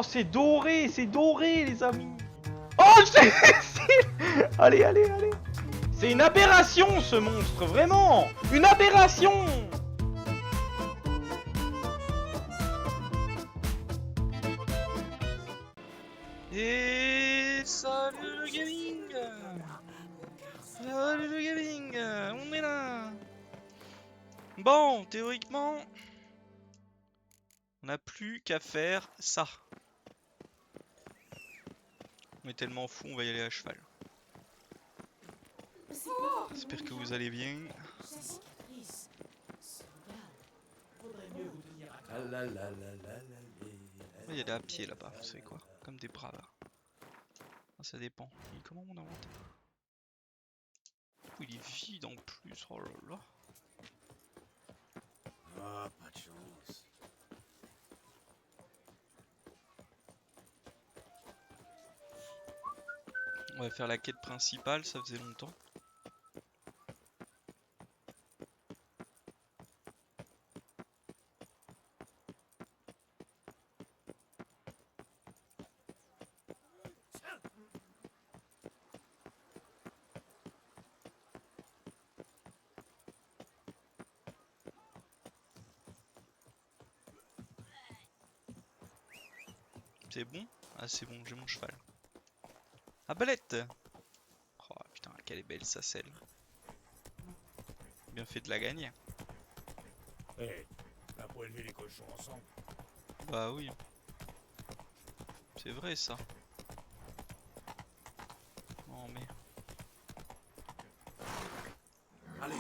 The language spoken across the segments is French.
Oh, c'est doré, les amis. Oh, allez, allez, allez. C'est une aberration, ce monstre, vraiment. Une aberration. Et salut le gaming. Salut le gaming. On est là. Bon, théoriquement, on n'a plus qu'à faire ça. On est tellement fou, on va y aller à cheval. J'espère que vous allez bien. Il y a des à pied là-bas, vous savez quoi? Comme des braves. Ah, ça dépend. Et comment mon inventaire? Oh, il est vide en plus, oh là là. Ah, pas de chance. On va faire la quête principale, ça faisait longtemps. C'est bon? Ah, c'est bon, j'ai mon cheval. Ah, balette! Oh putain, quelle est belle sa selle. Bien fait de la gagner. Hé, on a pas élevé les cochons ensemble. Bah oui. C'est vrai ça. Oh mais... Allez.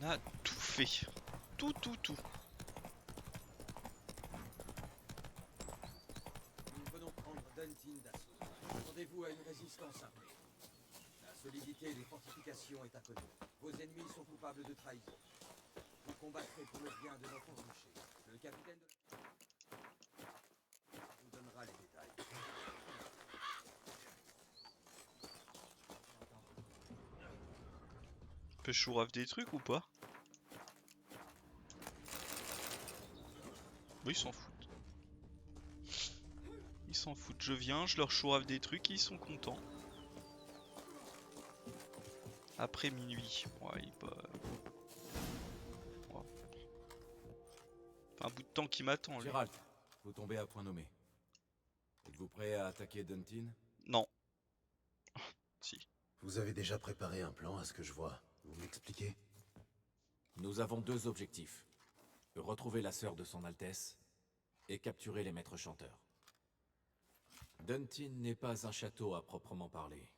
On a tout fait. Tout. Nous venons prendre Duntin d'assaut. Attendez-vous à une résistance armée. La solidité des fortifications est inconnue. Vos ennemis sont coupables de trahison. Vous combattrez pour le bien de notre duché. Le capitaine de la... vous donnera les détails. Peut chourave des trucs ou pas? Oui, ils s'en foutent. Ils s'en foutent. Je viens, je leur chourave des trucs, ils sont contents. Après minuit. Ouais, il peut... Ouais. Enfin, un bout de temps qui m'attend, lui. Gérald, vous tombez à point nommé. Êtes-vous prêt à attaquer Duntin? Non. Si. Vous avez déjà préparé un plan à ce que je vois. Vous m'expliquez? Nous avons deux objectifs. Retrouver la sœur de son Altesse et capturer les maîtres chanteurs. Duntin n'est pas un château à proprement parler.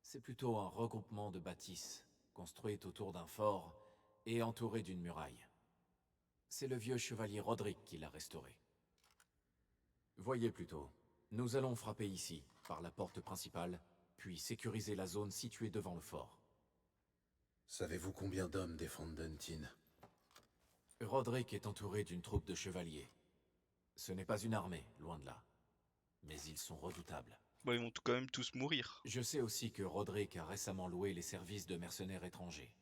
C'est plutôt un regroupement de bâtisses construites autour d'un fort et entouré d'une muraille. C'est le vieux chevalier Roderick qui l'a restauré. Voyez plutôt, nous allons frapper ici, par la porte principale, puis sécuriser la zone située devant le fort. Savez-vous combien d'hommes défendent Duntin? Roderick est entouré d'une troupe de chevaliers. Ce n'est pas une armée, loin de là. Mais ils sont redoutables. Bon, ils vont quand même tous mourir. Je sais aussi que Roderick a récemment loué les services de mercenaires étrangers.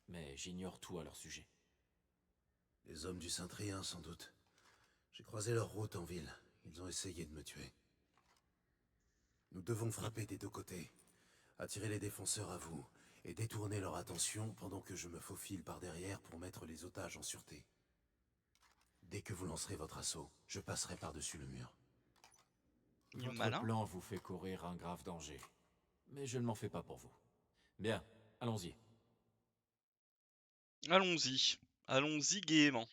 Mais j'ignore tout à leur sujet. Les hommes du Saint-Trien, sans doute. J'ai croisé leur route en ville. Ils ont essayé de me tuer. Nous devons frapper des deux côtés. Attirer les défenseurs à vous et détourner leur attention pendant que je me faufile par derrière pour mettre les otages en sûreté. Dès que vous lancerez votre assaut, je passerai par-dessus le mur. Votre Malin. plan vous fait courir un grave danger. Mais je ne m'en fais pas pour vous. Bien, allons-y. Allons-y. Allons-y gaiement.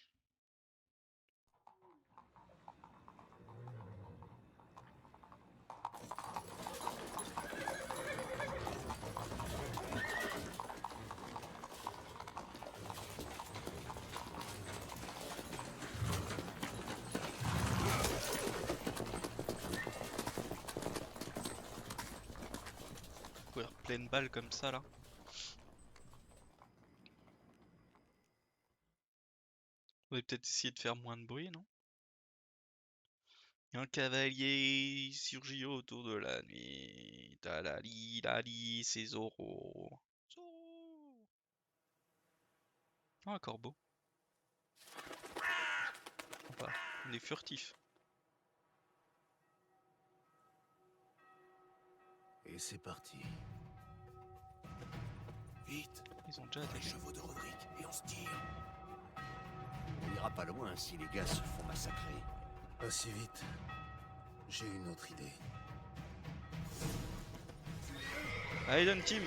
Courir pleine balle comme ça là. On va peut-être essayer de faire moins de bruit, non? Un cavalier surgit autour de la nuit. Talali, lali, c'est Zoro. Zoro. Ah, un corbeau. Sympa. On est furtif. Et c'est parti. Vite, Ils ont déjà les attaqué. chevaux de Roderick, et on se tire. On n'ira pas loin si les gars se font massacrer. Pas si vite. J'ai une autre idée. Allez, donne team.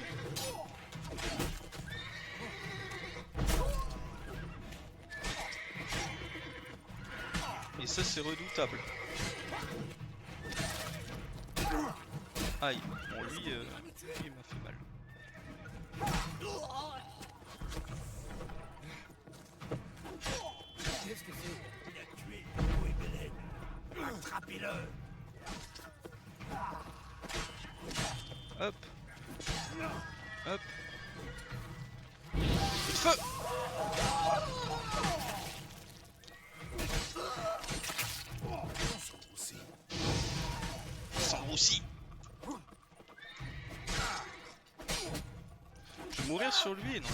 Et ça, c'est redoutable. Aïe. Bon, lui, il m'a fait mal. Qu'est-ce que c'est? Il a tué Wegelen. Attrapez-le. Hop. Hop. Feu. Aussi. Sans roussi. Je vais mourir sur lui, non?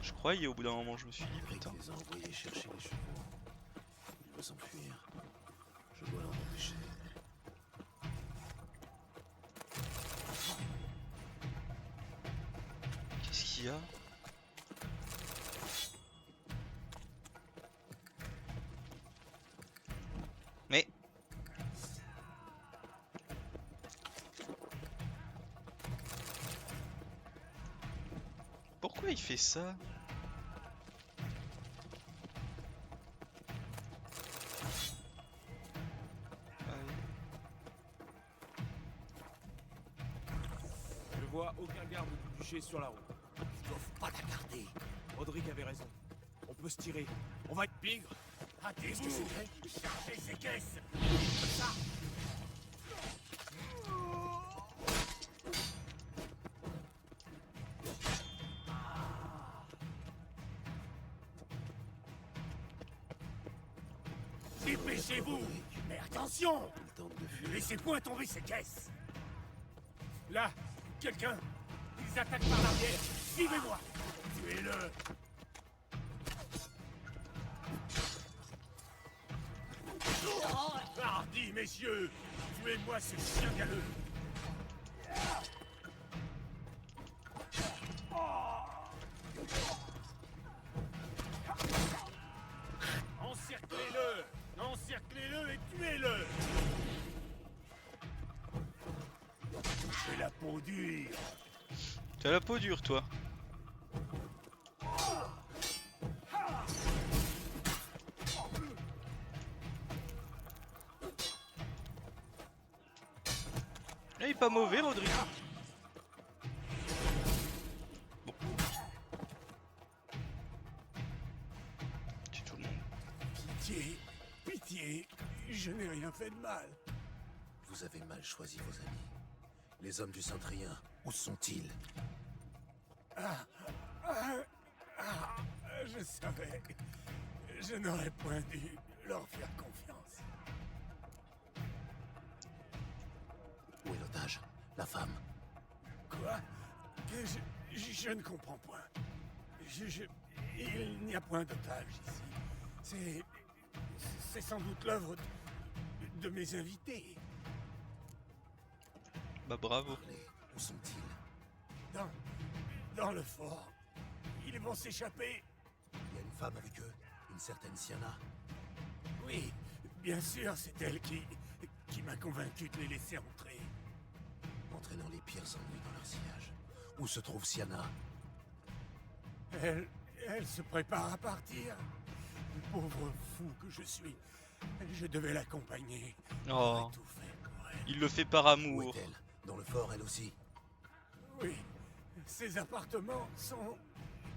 Je croyais au bout d'un moment, je me suis dit Rick putain. les a envoyés chercher les chevaux. Il doit s'enfuir. Je dois l'en empêcher. Qu'est-ce qu'il y a? Mais pourquoi il fait ça? Je vois aucun garde du duché sur la route. Ils doivent pas la garder. Roderick avait raison. On peut se tirer. On va être pigre. Qu'est-ce que c'est? Chargez ces caisses. Dépêchez-vous. Mais attention, Il tente de ne fuir. laissez point tomber ces caisses. Là, quelqu'un. Ils attaquent par l'arrière. Suivez-moi. Tuez-le. Hardi, messieurs. Tuez-moi ce chien galeux. Encerclez-le. Encerclez-le et tuez-le. J'ai la peau dure. T'as la peau dure, toi. Il est pas mauvais, Rodrigue. Bon. Tue tout le monde. Pitié, pitié, je n'ai rien fait de mal. Vous avez mal choisi vos amis. Les hommes du Centrien, où sont-ils? Je savais. Je n'aurais point dû leur faire confiance. Où est l'otage? La femme? Quoi? Je ne comprends point. Il n'y a point d'otage ici. C'est sans doute l'œuvre de mes invités. Bah bravo. Parlez. Où sont-ils? Dans le fort. Ils vont s'échapper. Il y a une femme avec eux? Une certaine Siana? Oui, bien sûr, c'est elle qui m'a convaincu de les laisser entrer. Entraînant les pires ennuis dans leur sillage. Où se trouve Siana? Elle se prépare à partir. Pauvre fou que je suis. Je devais l'accompagner. Oh, J'aurais tout fait pour elle. il le fait par Où amour. est-elle? Dans le fort, elle aussi? Oui, ses appartements sont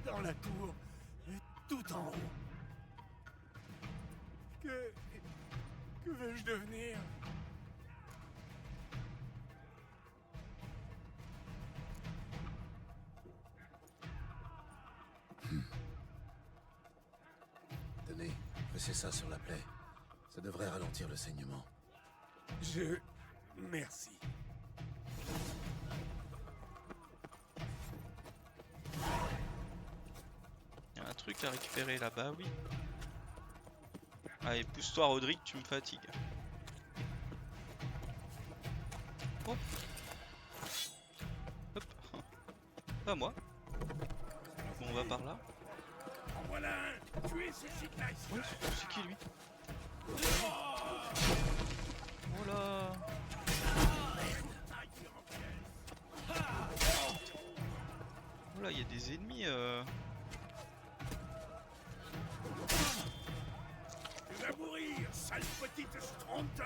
dans la tour, tout en haut. Que veux-je devenir? Pressez ça sur la plaie. Ça devrait ralentir le saignement. Merci. Il y a un truc à récupérer là-bas, oui. Allez, pousse-toi Rodrigue, tu me fatigues. Oh. Hop. Pas moi. Bon, on va par là. En voilà un. Tuez ces cyclistes. Ouais, c'est qui lui? Oh là. Oh là, il y a des ennemis. Tu vas mourir, sale petite stronte.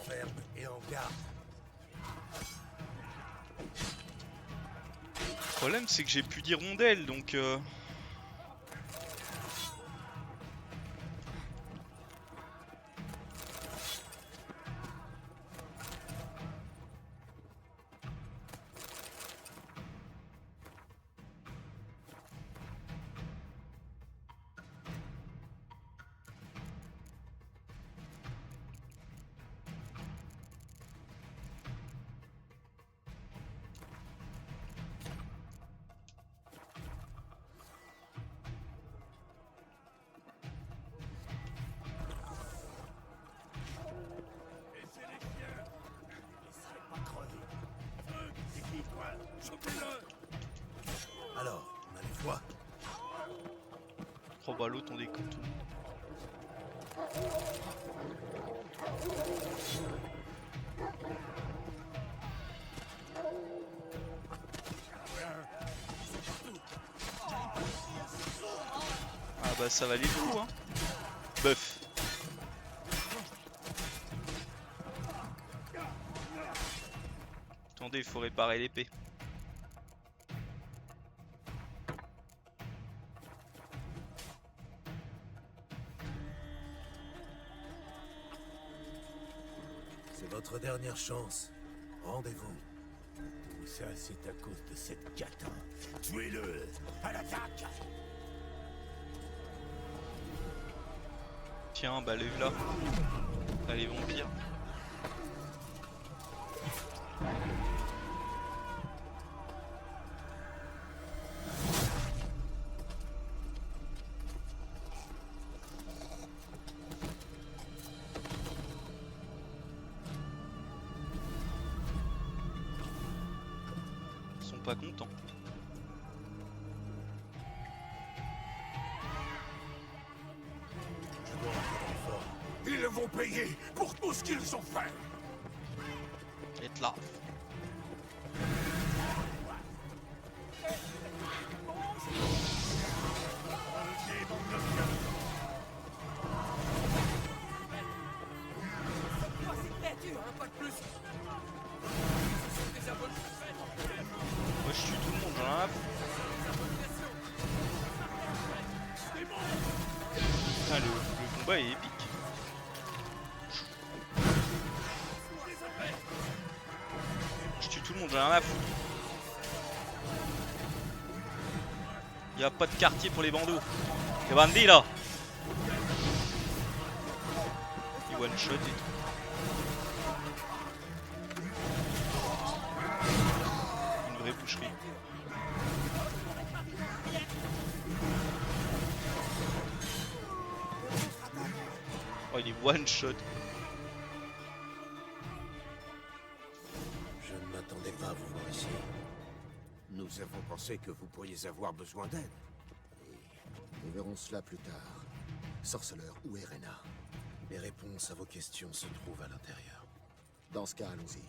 Ferme et en garde. Le problème, c'est que j'ai plus d'hirondelles, donc. Laissez les chiens. Laissez pas crever. Feu, c'est qui toi? Chopez-le. Alors, on a les voix. Oh bah l'autre on décolle tout le monde. Ah bah ça valait le coup hein. Bœuf. Attendez, il faut réparer l'épée. C'est votre dernière chance. Rendez-vous. Tout ça, c'est à cause de cette catin. Tuez-le. À l'attaque. Tiens, bah lève là. Allez vampires. Ils sont pas contents. Je dois rentrer dans le fort. Ils vont payer pour tout ce qu'ils ont fait. Être là. Allez, bande de chiens. Moi je tue tout le monde, j'en ai rien à foutre. Putain, le combat est épique. Je tue tout le monde, j'en ai rien à foutre. Y a pas de quartier pour les bandeaux. Les bandits là. Ils one shot et tout. Une vraie boucherie. Oh, il est one shot. Je ne m'attendais pas à vous voir ici. Nous avons pensé que vous pourriez avoir besoin d'aide. Nous verrons cela plus tard. Sorceleur, où est Rena? Les réponses à vos questions se trouvent à l'intérieur. Dans ce cas, allons-y.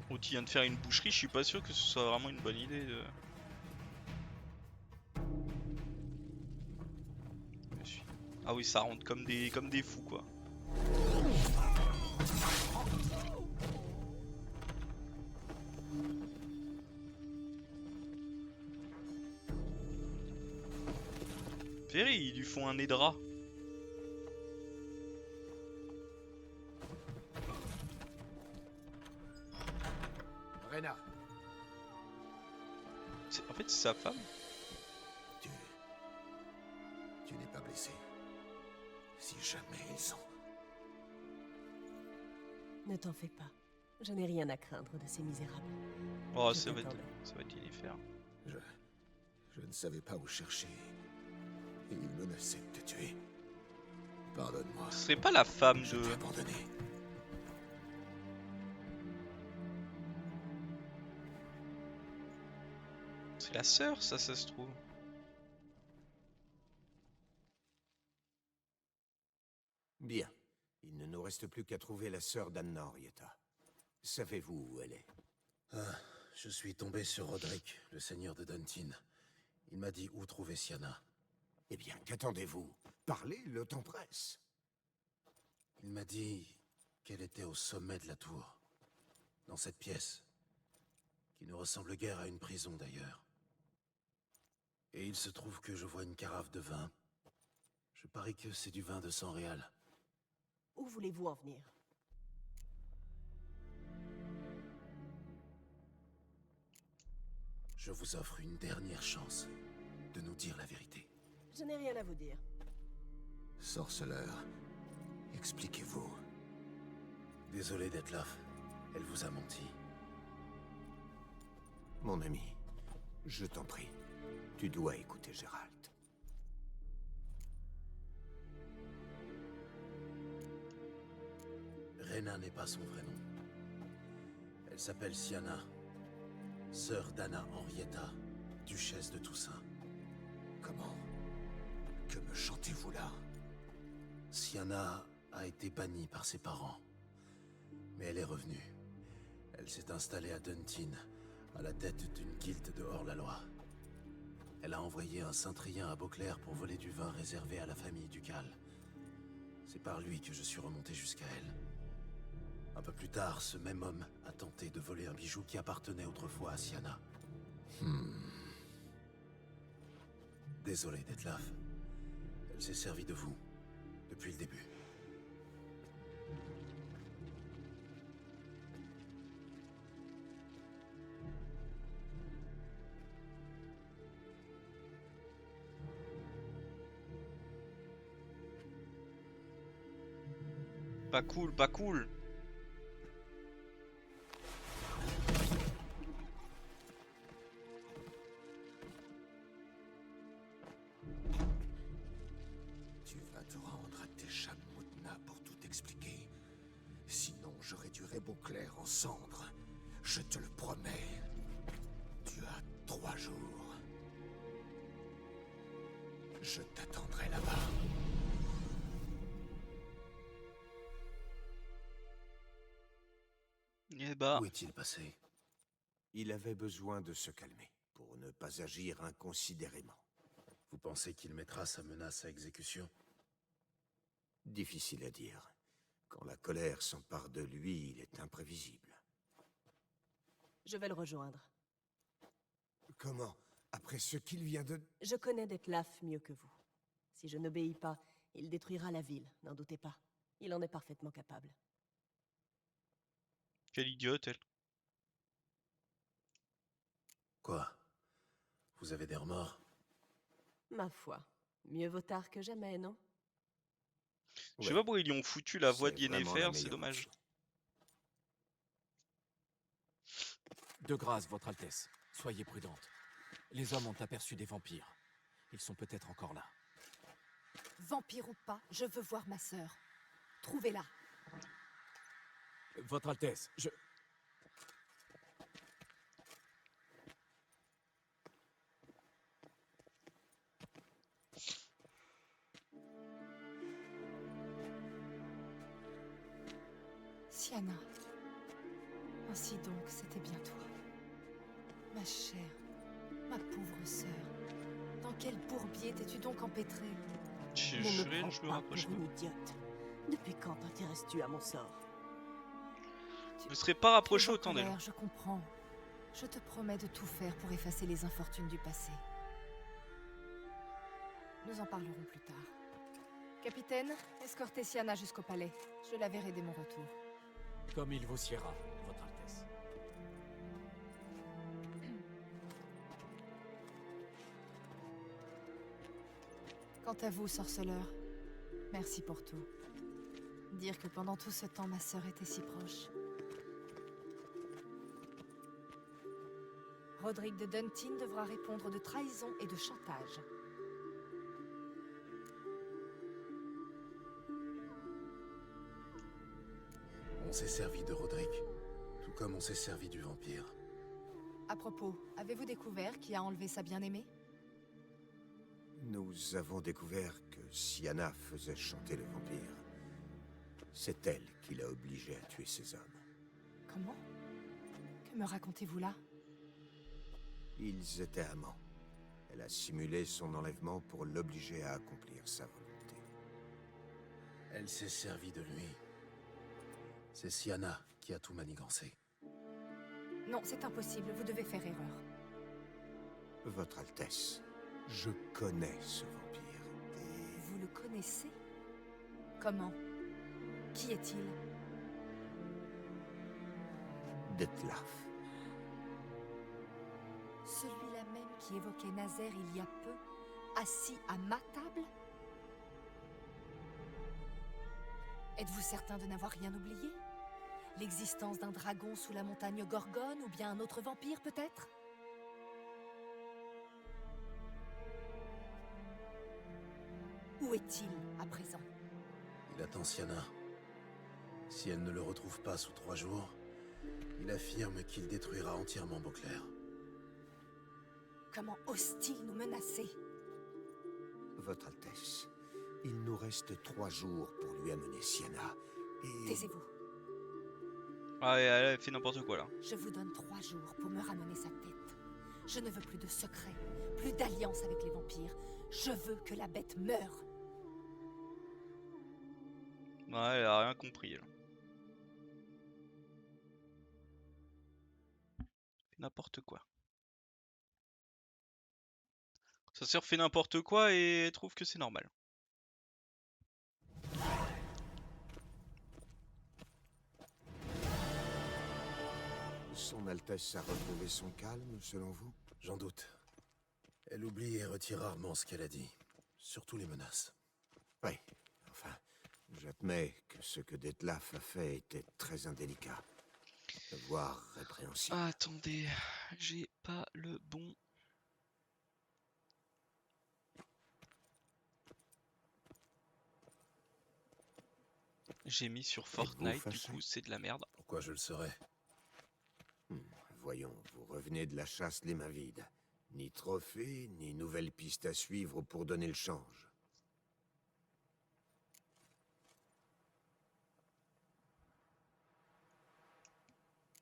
Oh, tu viens de faire une boucherie, je suis pas sûr que ce soit vraiment une bonne idée de... Ah oui, ça rentre comme des fous quoi. font un nez de rat. Rena, En fait, c'est sa femme. Tu n'es pas blessé. Si jamais ils sont... Ne t'en fais pas. Je n'ai rien à craindre de ces misérables. Oh, Je ça va t'attendais. être Yennefer. Je ne savais pas où chercher. Et ils menaçaient de te tuer. Pardonne-moi. Ce serait pas la femme Je de... t'ai abandonné. C'est la sœur, ça se trouve. Bien. Il ne nous reste plus qu'à trouver la sœur d'Anna Henrietta. Savez-vous où elle est? Je suis tombé sur Roderick, le seigneur de Duntin. Il m'a dit où trouver Siana. Eh bien, qu'attendez-vous? Parlez, le temps presse. Il m'a dit qu'elle était au sommet de la tour. Dans cette pièce. Qui ne ressemble guère à une prison d'ailleurs. Et il se trouve que je vois une carafe de vin. Je parie que c'est du vin de San Réal. Où voulez-vous en venir? Je vous offre une dernière chance de nous dire la vérité. Je n'ai rien à vous dire. Sorceleur, expliquez-vous. Désolé Detlef, elle vous a menti. Mon ami, je t'en prie, tu dois écouter Gérald. Rena n'est pas son vrai nom. Elle s'appelle Siana, sœur d'Anna Henrietta, duchesse de Toussaint. Comment? Que me chantez-vous là? Siana a été bannie par ses parents. Mais elle est revenue. Elle s'est installée à Duntin, à la tête d'une guilde de hors-la-loi. Elle a envoyé un Cintrien à Beauclair pour voler du vin réservé à la famille ducale. C'est par lui que je suis remonté jusqu'à elle. Un peu plus tard, ce même homme a tenté de voler un bijou qui appartenait autrefois à Siana. Désolé, Detlef. Elle s'est servie de vous, depuis le début. Pas cool, pas cool. Tu vas te rendre à Técham Moutna pour tout expliquer. Sinon, je réduirai Beauclair en cendres. Je te le promets. Tu as 3 jours. Je t'attendrai là-bas. Eh bah, Où est-il passé? Il avait besoin de se calmer, pour ne pas agir inconsidérément. Vous pensez qu'il mettra sa menace à exécution? Difficile à dire. Quand la colère s'empare de lui, il est imprévisible. Je vais le rejoindre. Comment? Après ce qu'il vient de... Je connais Detlef mieux que vous. Si je n'obéis pas, il détruira la ville, n'en doutez pas. Il en est parfaitement capable. quelle idiote elle. Quoi? Vous avez des remords? Ma foi, mieux vaut tard que jamais, non? Je sais Ouais. pas pourquoi ils lui ont foutu la voix de C'est vraiment la Yennefer, c'est meilleure dommage. option. De grâce, Votre Altesse, soyez prudente. Les hommes ont aperçu des vampires. Ils sont peut-être encore là. Vampire ou pas, je veux voir ma sœur. Trouvez-la. Votre Altesse, je... Siana. Ainsi donc, c'était bien toi. Ma chère, ma pauvre sœur. Dans quel bourbier t'es-tu donc empêtrée? Je Ne je me prends me pas rapproche pour pas. une idiote. Depuis quand t'intéresses-tu à mon sort? Je me serais pas rapproché Tu es en autant d'elle. colère, je comprends. Je te promets de tout faire pour effacer les infortunes du passé. Nous en parlerons plus tard. Capitaine, escortez Siana jusqu'au palais. Je la verrai dès mon retour. Comme il vous siera, Votre Altesse. Quant à vous, sorceleur, merci pour tout. Dire que pendant tout ce temps, ma sœur était si proche. Roderick de Duntin devra répondre de trahison et de chantage. On s'est servi de Roderick, tout comme on s'est servi du vampire. À propos, avez-vous découvert qui a enlevé sa bien-aimée? Nous avons découvert que Siana faisait chanter le vampire. C'est elle qui l'a obligé à tuer ses hommes. Comment? Que me racontez-vous là? Ils étaient amants. Elle a simulé son enlèvement pour l'obliger à accomplir sa volonté. Elle s'est servie de lui. C'est Siana qui a tout manigancé. Non, c'est impossible, vous devez faire erreur. Votre Altesse, je connais ce vampire et... Vous le connaissez? Comment? Qui est-il? Dettlaff. Celui-là même qui évoquait Nazaire il y a peu, assis à ma table? Êtes-vous certain de n'avoir rien oublié? L'existence d'un dragon sous la montagne Gorgone ou bien un autre vampire peut-être? Où est-il à présent? Il attend Siana. Si elle ne le retrouve pas sous 3 jours, il affirme qu'il détruira entièrement Beauclair. Comment ose-t-il nous menacer? Votre Altesse, il nous reste 3 jours pour lui amener Siana et... Taisez-vous. Ah, elle fait n'importe quoi là. Je vous donne 3 jours pour me ramener sa tête. Je ne veux plus de secrets, plus d'alliance avec les vampires. Je veux que la bête meure. Ouais, elle a rien compris là. Fait n'importe quoi. Sa sœur fait n'importe quoi et elle trouve que c'est normal. Son Altesse a retrouvé son calme, selon vous? J'en doute. Elle oublie et retire rarement ce qu'elle a dit. Surtout les menaces. Oui, enfin, j'admets que ce que Dettlaff a fait était très indélicat, voire répréhensible. Attendez, j'ai pas le bon. J'ai mis sur Fortnite, du fâché? coup c'est de la merde. Pourquoi je le serais? Voyons, vous revenez de la chasse les mains vides. Ni trophée, ni nouvelle piste à suivre pour donner le change.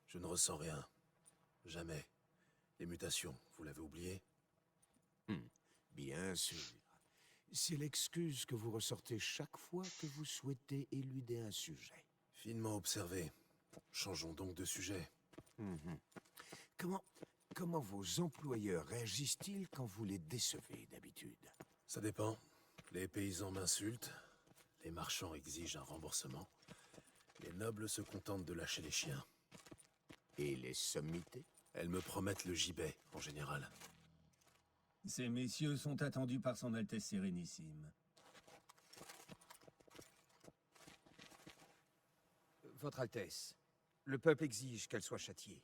Je ne ressens rien. Jamais. Les mutations, vous l'avez oublié? Bien sûr. C'est l'excuse que vous ressortez chaque fois que vous souhaitez éluder un sujet. Finement observé. Changeons donc de sujet. Comment vos employeurs réagissent-ils quand vous les décevez d'habitude? Ça dépend. Les paysans m'insultent. Les marchands exigent un remboursement. Les nobles se contentent de lâcher les chiens. Et les sommités? Elles me promettent le gibet, en général. Ces messieurs sont attendus par son Altesse Sérénissime. Votre Altesse, le peuple exige qu'elle soit châtiée.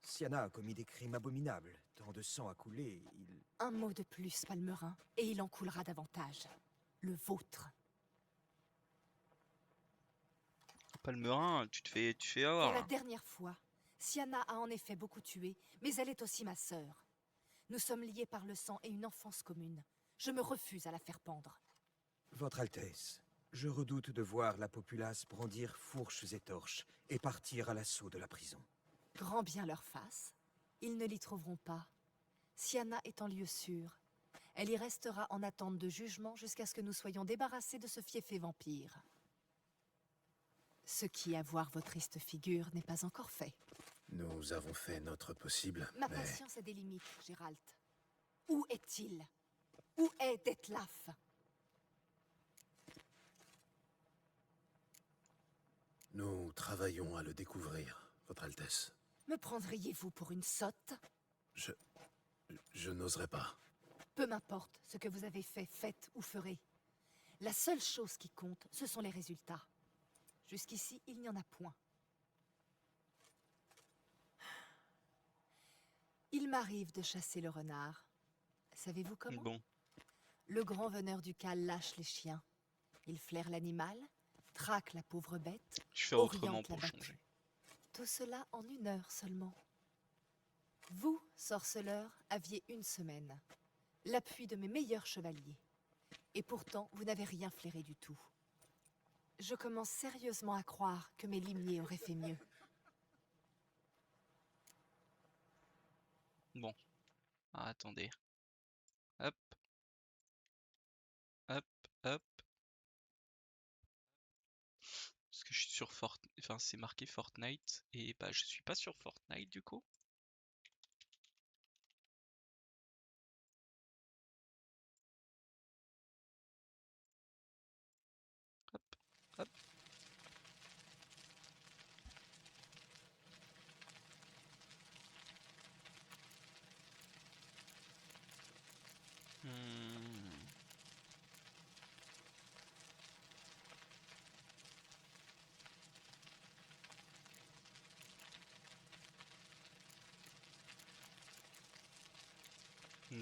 Siana a commis des crimes abominables. Tant de sang a coulé, il... Un mot de plus, Palmerin, et il en coulera davantage. Le vôtre. Palmerin, tu te fais Pour avoir la là. dernière fois, Siana a en effet beaucoup tué, mais elle est aussi ma sœur. Nous sommes liés par le sang et une enfance commune. Je me refuse à la faire pendre. Votre Altesse, je redoute de voir la populace brandir fourches et torches et partir à l'assaut de la prison. Grand bien leur fasse. Ils ne l'y trouveront pas. Siana est en lieu sûr. Elle y restera en attente de jugement jusqu'à ce que nous soyons débarrassés de ce fiefé vampire. Ce qui, à voir vos tristes figures, n'est pas encore fait. Nous avons fait notre possible, Ma mais... patience a des limites, Gérald. Où est-il? Où est Detlaf? Nous travaillons à le découvrir, Votre Altesse. Me prendriez-vous pour une sotte? Je n'oserais pas. Peu m'importe ce que vous avez fait, faites ou ferez. La seule chose qui compte, ce sont les résultats. Jusqu'ici, il n'y en a point. Il m'arrive de chasser le renard. Savez-vous comment? Bon, Le grand veneur du Cal lâche les chiens. Il flaire l'animal, traque la pauvre bête, je fais autrement oriente la pour battue. changer. Tout cela en 1 heure seulement. Vous, sorceleur, aviez 1 semaine. L'appui de mes meilleurs chevaliers. Et pourtant, vous n'avez rien flairé du tout. Je commence sérieusement à croire que mes limiers auraient fait mieux. Bon. Ah, attendez. Hop. Hop, hop. Parce que je suis sur Fortnite. Enfin, c'est marqué Fortnite. Et bah, je suis pas sur Fortnite du coup. Hop, hop.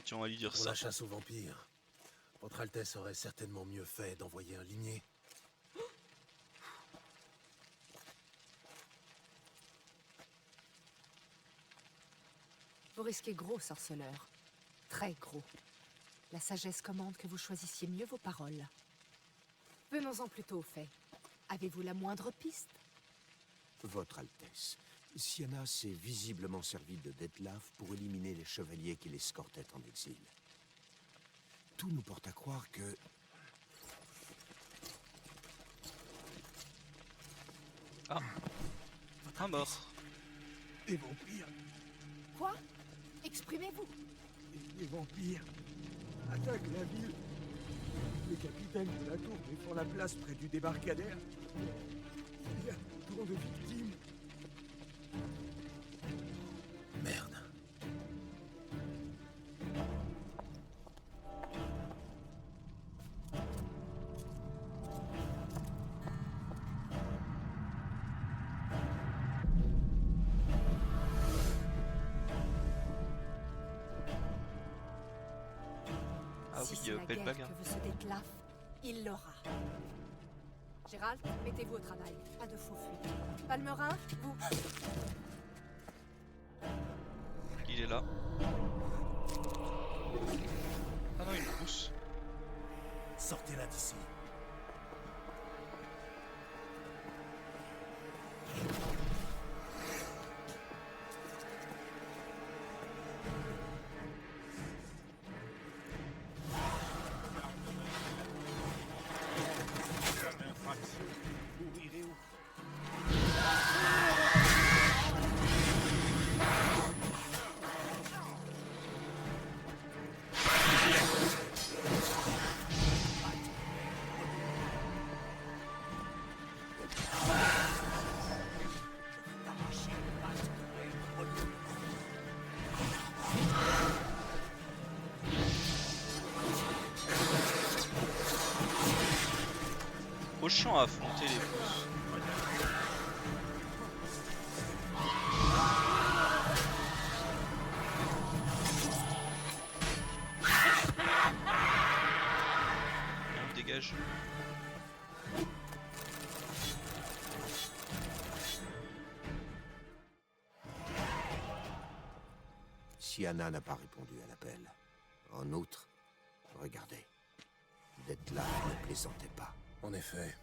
Tiens, on va lui dire Pour ça. la chasse aux vampires, Votre Altesse aurait certainement mieux fait d'envoyer un limier. Vous risquez gros, sorceleur. Très gros. La sagesse commande que vous choisissiez mieux vos paroles. Venons-en plutôt au fait. Avez-vous la moindre piste? Votre Altesse, Sienna s'est visiblement servie de Detlaf pour éliminer les chevaliers qui l'escortaient en exil. Tout nous porte à croire que... Ah, un mort. Des vampires. Quoi? Exprimez-vous. Les vampires attaquent la ville. Le capitaine de la tour défend la place près du débarcadère. Il y a trop de victimes. Merde. Ah Si oui, c'est la belle guerre bagarre. que veut ce Detlaf, il l'aura. Gérald, mettez-vous au travail. Pas de faux fuites. Palmerin, vous... Il est là. Ah non, il me pousse. Sortez-la d'ici. Trop chiant à affronter les boss. On dégage. Sienna n'a pas répondu à l'appel. En outre, regardez. Detlaf ne plaisantait pas. En effet,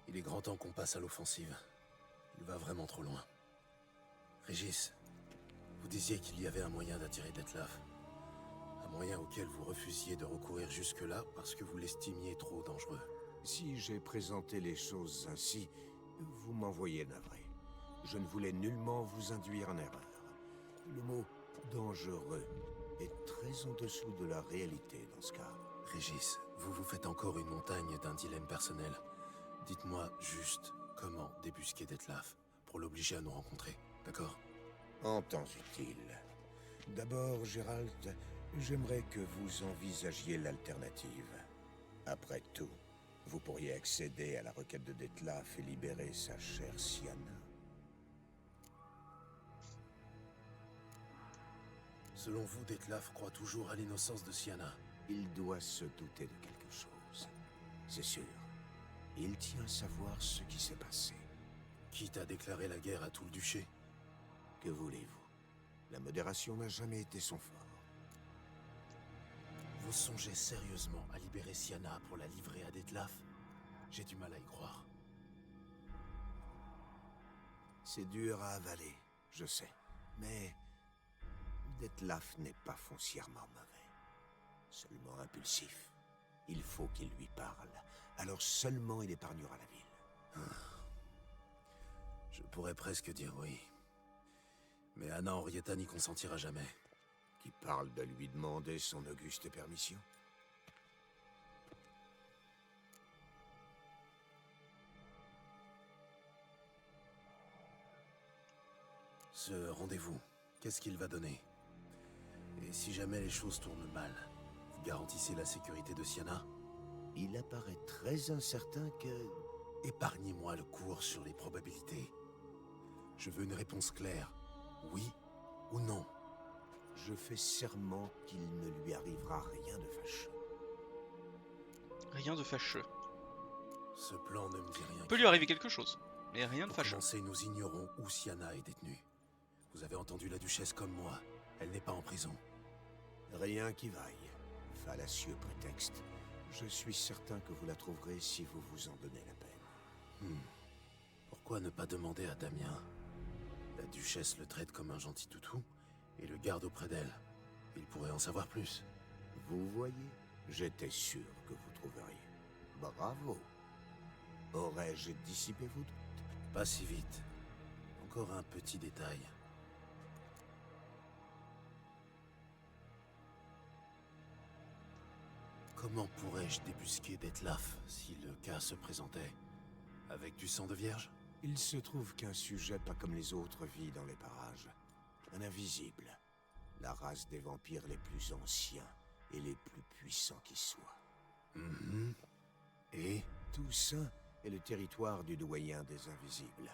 il est grand temps qu'on passe à l'offensive. Il va vraiment trop loin. Régis, vous disiez qu'il y avait un moyen d'attirer Detlaf. Un moyen auquel vous refusiez de recourir jusque-là parce que vous l'estimiez trop dangereux. Si j'ai présenté les choses ainsi, vous m'envoyez navré. Je ne voulais nullement vous induire en erreur. Le mot « dangereux » est très en dessous de la réalité dans ce cas. Régis, vous vous faites encore une montagne d'un dilemme personnel. Dites-moi juste comment débusquer Dettlaff pour l'obliger à nous rencontrer, d'accord? En temps utile. D'abord, Gérald, j'aimerais que vous envisagiez l'alternative. Après tout, vous pourriez accéder à la requête de Dettlaff et libérer sa chère Siana. Selon vous, Dettlaff croit toujours à l'innocence de Siana. Il doit se douter de quelque chose. C'est sûr. Il tient à savoir ce qui s'est passé. Quitte à déclarer la guerre à tout le duché. Que voulez-vous? La modération n'a jamais été son fort. Vous songez sérieusement à libérer Siana pour la livrer à Dettlaff? J'ai du mal à y croire. C'est dur à avaler, je sais. Mais Dettlaff n'est pas foncièrement mauvais. Seulement impulsif. Il faut qu'il lui parle. Alors seulement il épargnera la ville. Je pourrais presque dire oui. Mais Anna Henrietta n'y consentira jamais. Qui parle de lui demander son auguste permission? Ce rendez-vous, qu'est-ce qu'il va donner? Et si jamais les choses tournent mal, vous garantissez la sécurité de Siana? Il apparaît très incertain que... Épargnez-moi le cours sur les probabilités. Je veux une réponse claire. Oui ou non? Je fais serment qu'il ne lui arrivera rien de fâcheux. Rien de fâcheux. Ce plan ne me dit rien. Il peut lui arriver quelque chose, mais rien de Pour fâcheux. commencer, nous ignorons où Siana est détenue. Vous avez entendu la duchesse comme moi. Elle n'est pas en prison. Rien qui vaille. Fallacieux prétexte. Je suis certain que vous la trouverez si vous vous en donnez la peine. Pourquoi ne pas demander à Damien? La duchesse le traite comme un gentil toutou et le garde auprès d'elle. Il pourrait en savoir plus. Vous voyez, j'étais sûr que vous trouveriez. Bravo. Aurais-je dissipé vos doutes? Pas si vite. Encore un petit détail. Comment pourrais-je débusquer Dettlaff si le cas se présentait? Avec du sang de vierge? Il se trouve qu'un sujet pas comme les autres vit dans les parages. Un invisible. La race des vampires les plus anciens et les plus puissants qui soient. Et Tout ça est le territoire du doyen des invisibles.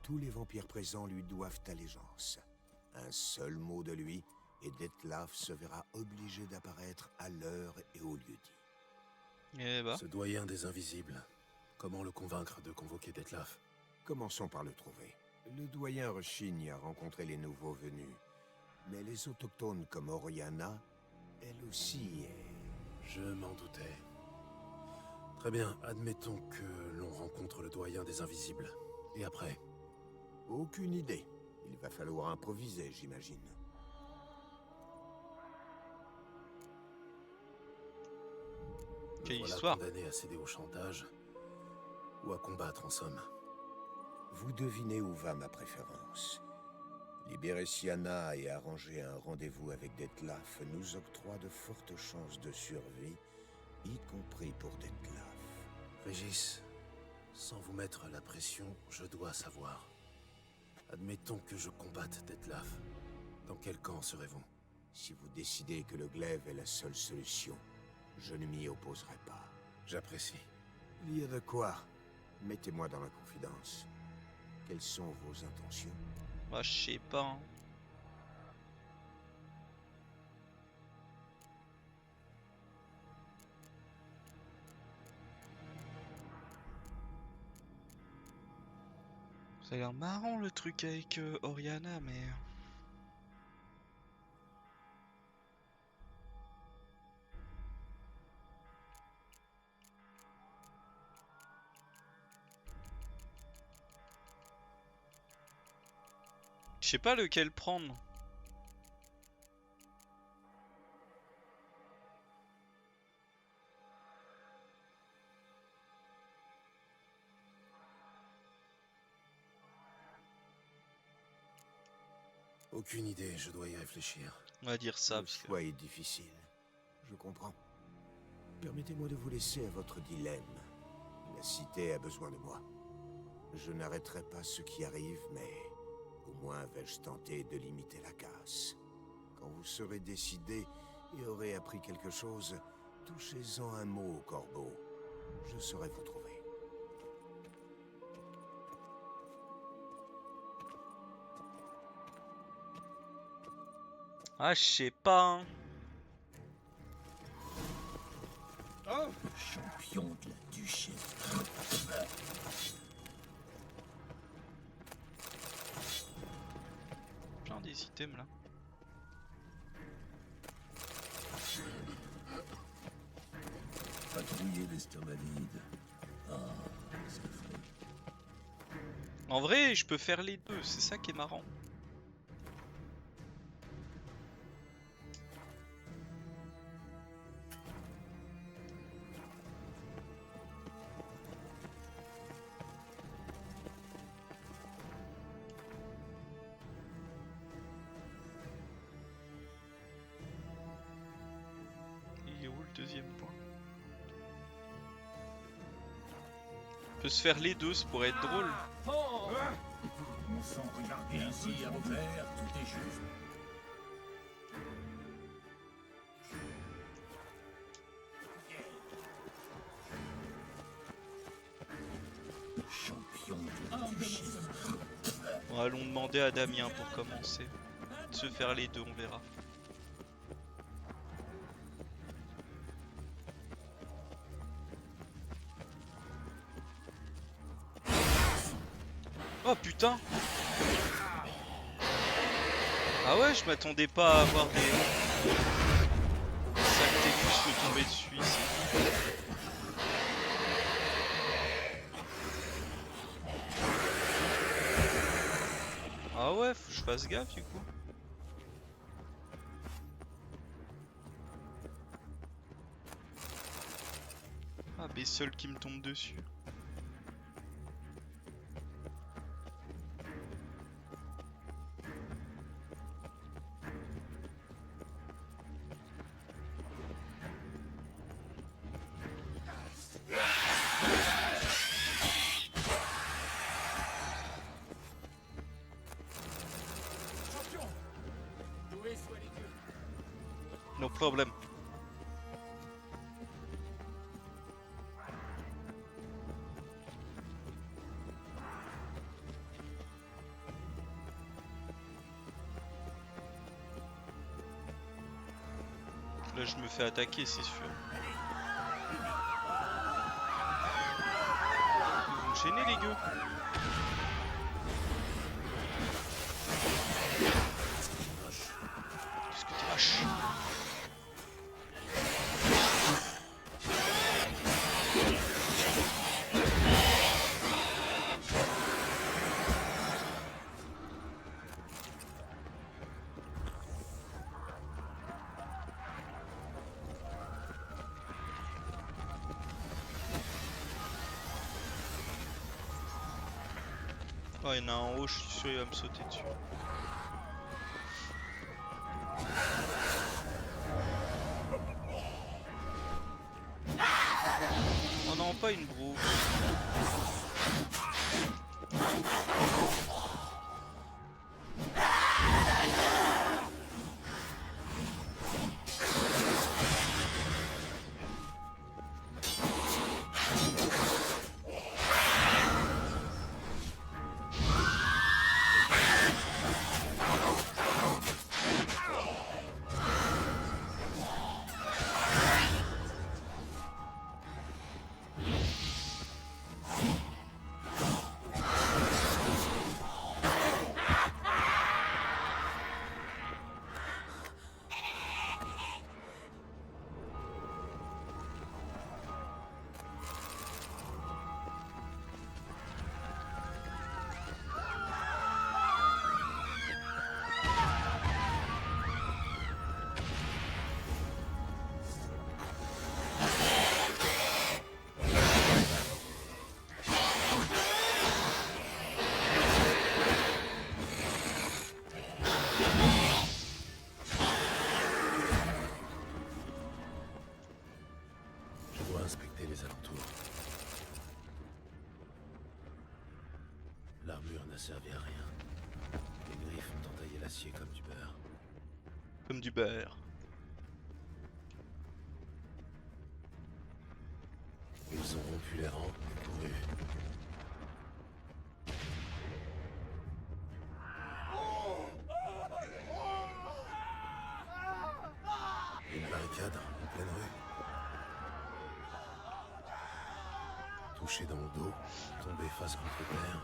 Tous les vampires présents lui doivent allégeance. Un seul mot de lui, et Dettlaff se verra obligé d'apparaître à l'heure et au lieu dit. Eh bah, ce doyen des invisibles, comment le convaincre de convoquer Dettlaff? Commençons par le trouver. Le doyen rechigne à rencontrer les nouveaux venus. Mais les autochtones comme Oriana, elle aussi est... Je m'en doutais. Très bien, admettons que l'on rencontre le doyen des invisibles. Et après? Aucune idée. Il va falloir improviser, j'imagine. quelle Voilà histoire. condamné à céder au chantage, ou à combattre en somme. Vous devinez où va ma préférence. Libérer Siana et arranger un rendez-vous avec Dettlaff nous octroie de fortes chances de survie, y compris pour Dettlaff. Régis, sans vous mettre la pression, je dois savoir. Admettons que je combatte Dettlaff. Dans quel camp serez-vous? Si vous décidez que le glaive est la seule solution, je ne m'y opposerai pas. J'apprécie. Il y a de quoi. Mettez-moi dans la confidence. Quelles sont vos intentions? Bah, je sais pas. Hein. Ça a l'air marrant le truc avec Oriana, mais... Je sais pas lequel prendre. Aucune idée, je dois y réfléchir. On va dire ça. Le Parce que... choix est difficile. Je comprends. Permettez-moi de vous laisser à votre dilemme. La cité a besoin de moi. Je n'arrêterai pas ce qui arrive, mais au moins vais-je tenter de limiter la casse. Quand vous serez décidé et aurez appris quelque chose, touchez-en un mot au corbeau. Je saurai vous trouver. Ah, je sais pas. Hein. Champion de la duchesse. Plein des items là. Patrouiller l'estomac vide. Ah, qu'est-ce qu'il faut. En vrai, je peux faire les deux, c'est ça qui est marrant. Il est où le deuxième point? On peut se faire les deux, ça pourrait être drôle. On sent regarder ainsi à revers, tout est juste. Champion de la duchesse. Bon, allons demander à Damien pour commencer. De se faire les deux, on verra. Oh putain! Ah ouais, je m'attendais pas à avoir des Sactégus me tomber dessus ici. Ah ouais, faut que je fasse gaffe du coup. Ah, Bessel qui me tombe dessus. No problem. Là je me fais attaquer, c'est sûr. Vous me gênez les gueux. Qu'est-ce que t'es vache? Oh, il y en a un en haut, je suis sûr il va me sauter dessus. Oh non, pas une broue. n'a servi à rien. Les griffes ont entaillé l'acier comme du beurre. Comme du beurre. Ils ont rompu les rangs et couru. Une barricade en pleine rue. Touché dans le dos, tombé face contre terre.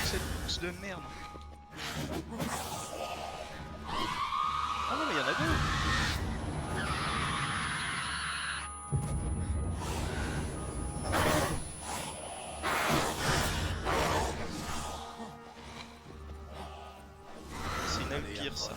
Cette bourse de merde. Ah non mais il y en a deux. C'est une empire ça.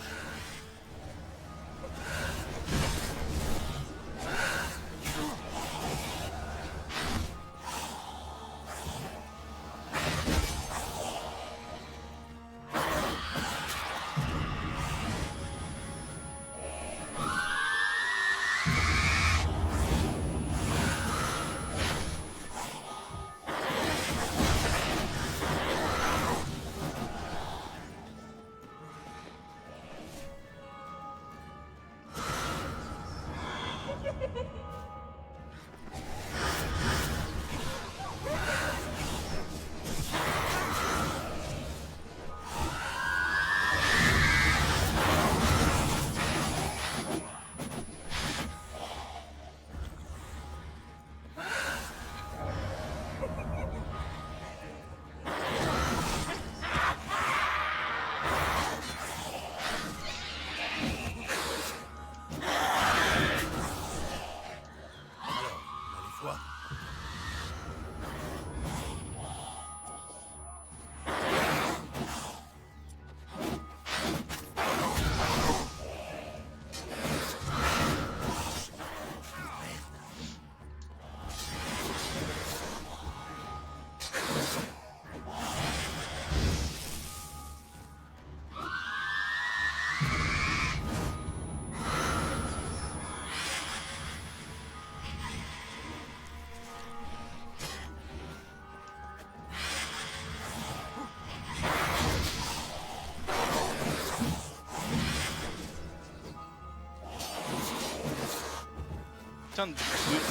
Putain de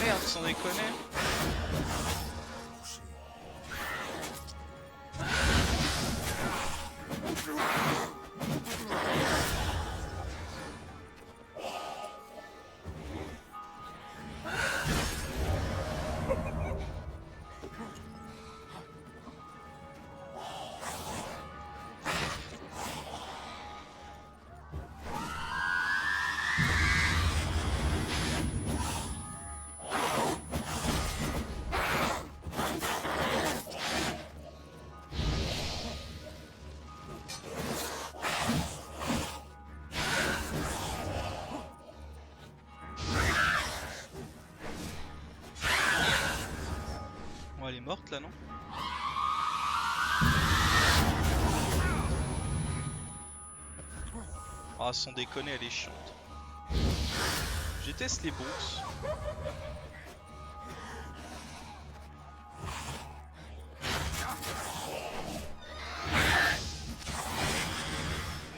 merde sans déconner. Bon, elle est morte là, non? Ah, sans déconner, elle est chiante. Je déteste les bourses.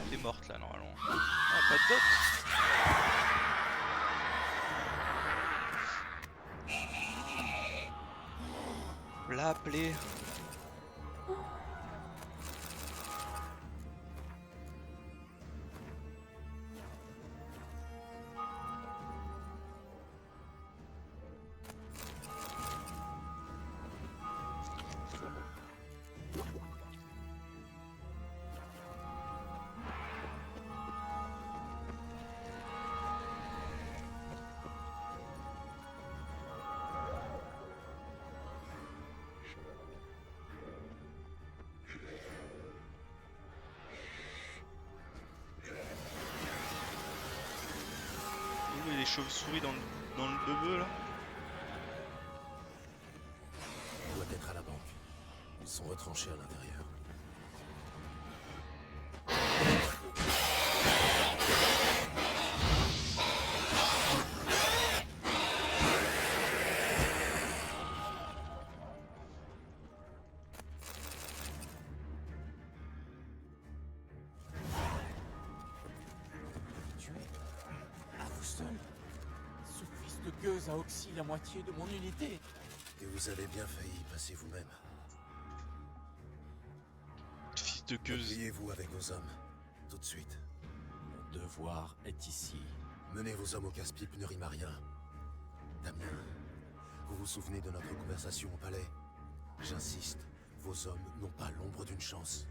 Elle est morte là, normalement. Ah, pas de dot. L'appeler. Les chauves-souris dans le bebeu là. Il doit être à la banque. Ils sont retranchés à l'intérieur. seul. Ce fils de gueuse a oxy la moitié de mon unité. Et vous avez bien failli y passer vous-même. Fils de gueuse. Repliez-vous avec vos hommes, tout de suite. Mon devoir est ici. Menez vos hommes au casse-pipe ne rime à rien. Damien, vous vous souvenez de notre conversation au palais? J'insiste, vos hommes n'ont pas l'ombre d'une chance.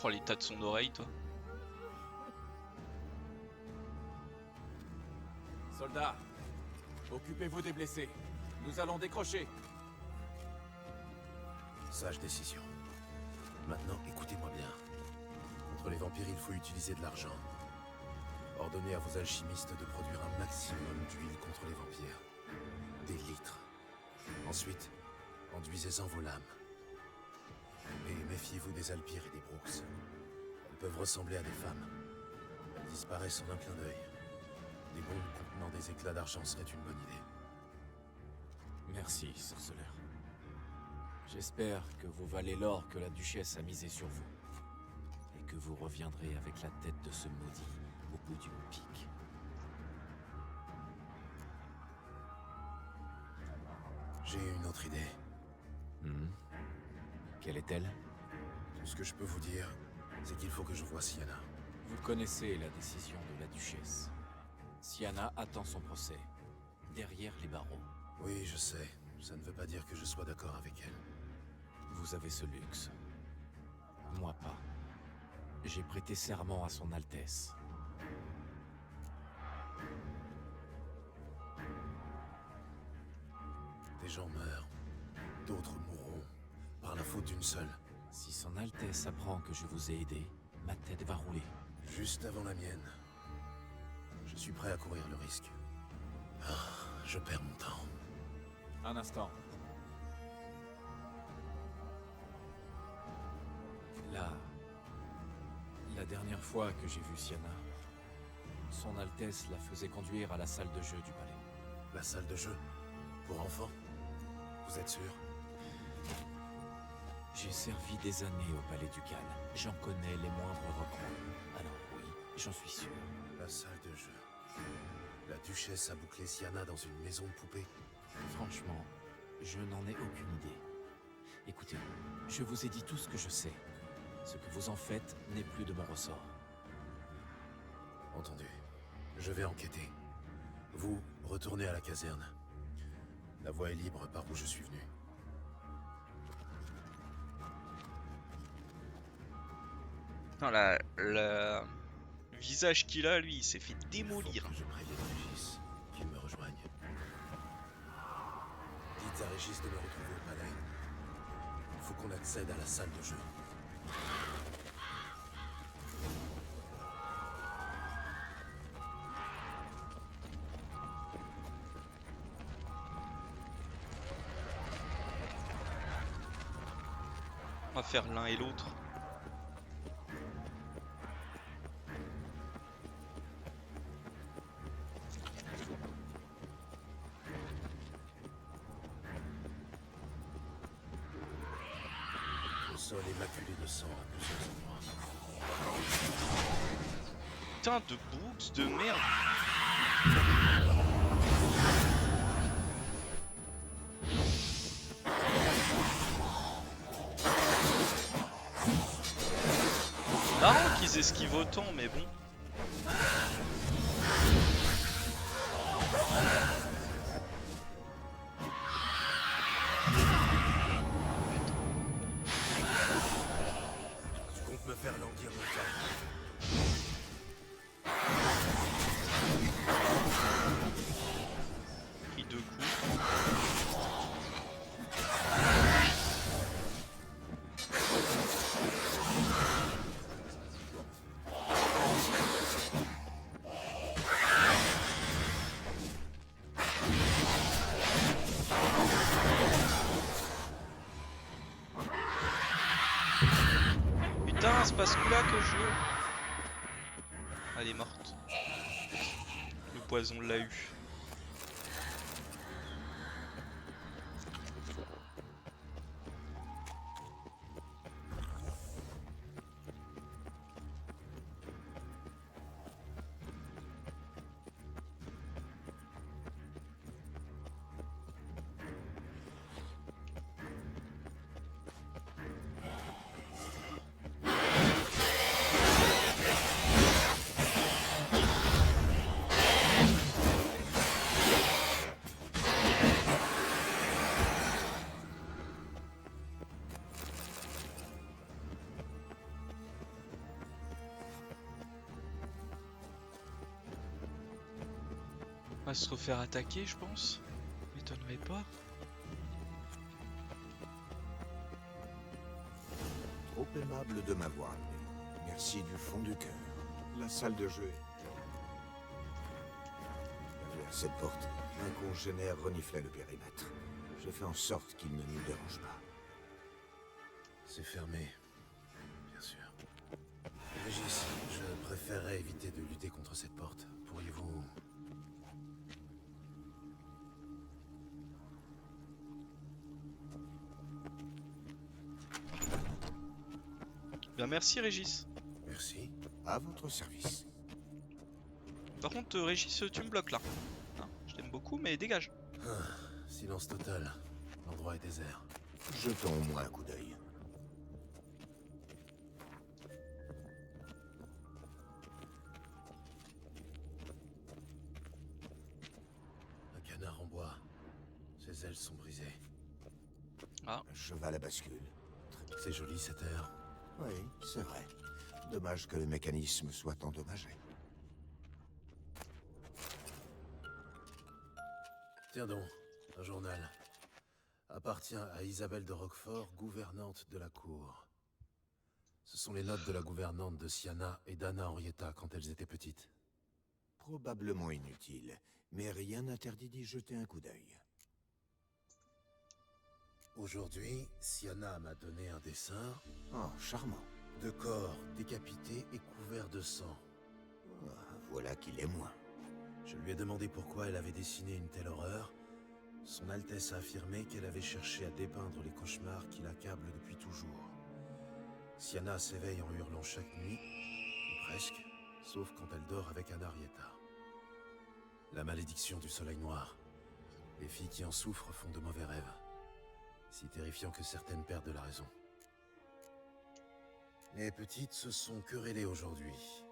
Oh, l'état de son oreille, toi. Soldats, occupez-vous des blessés. Nous allons décrocher. Sage décision. Maintenant, écoutez-moi bien. Contre les vampires, il faut utiliser de l'argent. Ordonnez à vos alchimistes de produire un maximum d'huile contre les vampires. Des litres. Ensuite, enduisez-en vos lames. Et méfiez-vous des Alpires et des Brooks. Elles peuvent ressembler à des femmes. Elles disparaissent en un clin d'œil. Des bombes contenant des éclats d'argent seraient une bonne idée. Merci, sorceleur. J'espère que vous valez l'or que la duchesse a misé sur vous. Et que vous reviendrez avec la tête de ce maudit au bout d'une pique. J'ai une autre idée. Quelle est-elle? Tout ce que je peux vous dire, c'est qu'il faut que je voie Sienna. Vous connaissez la décision de la duchesse. Sienna attend son procès, derrière les barreaux. Oui, je sais. Ça ne veut pas dire que je sois d'accord avec elle. Vous avez ce luxe. Moi pas. J'ai prêté serment à son Altesse. Des gens meurent. D'autres mourront. Par la faute d'une seule. Si son Altesse apprend que je vous ai aidé, ma tête va rouler. Juste avant la mienne. Je suis prêt à courir le risque. Ah, je perds mon temps. Un instant. La dernière fois que j'ai vu Sienna, son Altesse la faisait conduire à la salle de jeu du palais. La salle de jeu? Pour enfants? Vous êtes sûr? J'ai servi des années au palais ducal. J'en connais les moindres recoins. Alors oui, j'en suis sûr. La salle de jeu. La duchesse a bouclé Sienna dans une maison de poupées. Franchement, je n'en ai aucune idée. Écoutez, je vous ai dit tout ce que je sais. Ce que vous en faites n'est plus de mon ressort. Entendu. Je vais enquêter. Vous, retournez à la caserne. La voie est libre par où je suis venu. Non, le visage qu'il a, lui, il s'est fait démolir. Il faut que je prévienne Régis qu'il me rejoigne. Dites à Régis de me retrouver au palais. Il faut qu'on accède à la salle de jeu. On va faire l'un et l'autre. Le sol est maculé de sang à plusieurs endroits. Putain de Brooks de merde. Marrant qu'ils esquivent autant, mais bon. Tu comptes me faire languir mon temps? Pris deux coups. Putain, c'est pas ce coup-là que je veux. Elle est morte. Le poison l'a eu. On va se refaire attaquer, je pense. M'étonnerait pas. Trop aimable de m'avoir appelé. Merci du fond du cœur. La salle de jeu. Vers cette porte, un congénère reniflait le périmètre. J'ai fait en sorte qu'il ne nous dérange pas. C'est fermé. Bien sûr. Régis, je préférerais éviter de lutter contre cette porte. Pourriez-vous... Bien, merci Régis. Merci. À votre service. Par contre, Régis, tu me bloques là. Hein, je t'aime beaucoup, mais dégage. Silence total. L'endroit est désert. Jetons au moins un coup d'œil. Un canard en bois. Ses ailes sont brisées. Ah. Un cheval à bascule. C'est joli cet air. Oui, c'est vrai. Dommage que le mécanisme soit endommagé. Tiens donc, un journal. Appartient à Isabelle de Roquefort, gouvernante de la cour. Ce sont les notes de la gouvernante de Siana et d'Anna Henrietta quand elles étaient petites. Probablement inutile, mais rien n'interdit d'y jeter un coup d'œil. Aujourd'hui, Siana m'a donné un dessin Oh, charmant. de corps décapités et couverts de sang. Ah, voilà qu'il est moins. Je lui ai demandé pourquoi elle avait dessiné une telle horreur. Son Altesse a affirmé qu'elle avait cherché à dépeindre les cauchemars qui l'accablent depuis toujours. Siana s'éveille en hurlant chaque nuit, ou presque, sauf quand elle dort avec Anna Henrietta. La malédiction du soleil noir. Les filles qui en souffrent font de mauvais rêves. Si terrifiant que certaines perdent la raison. Les petites se sont querellées aujourd'hui.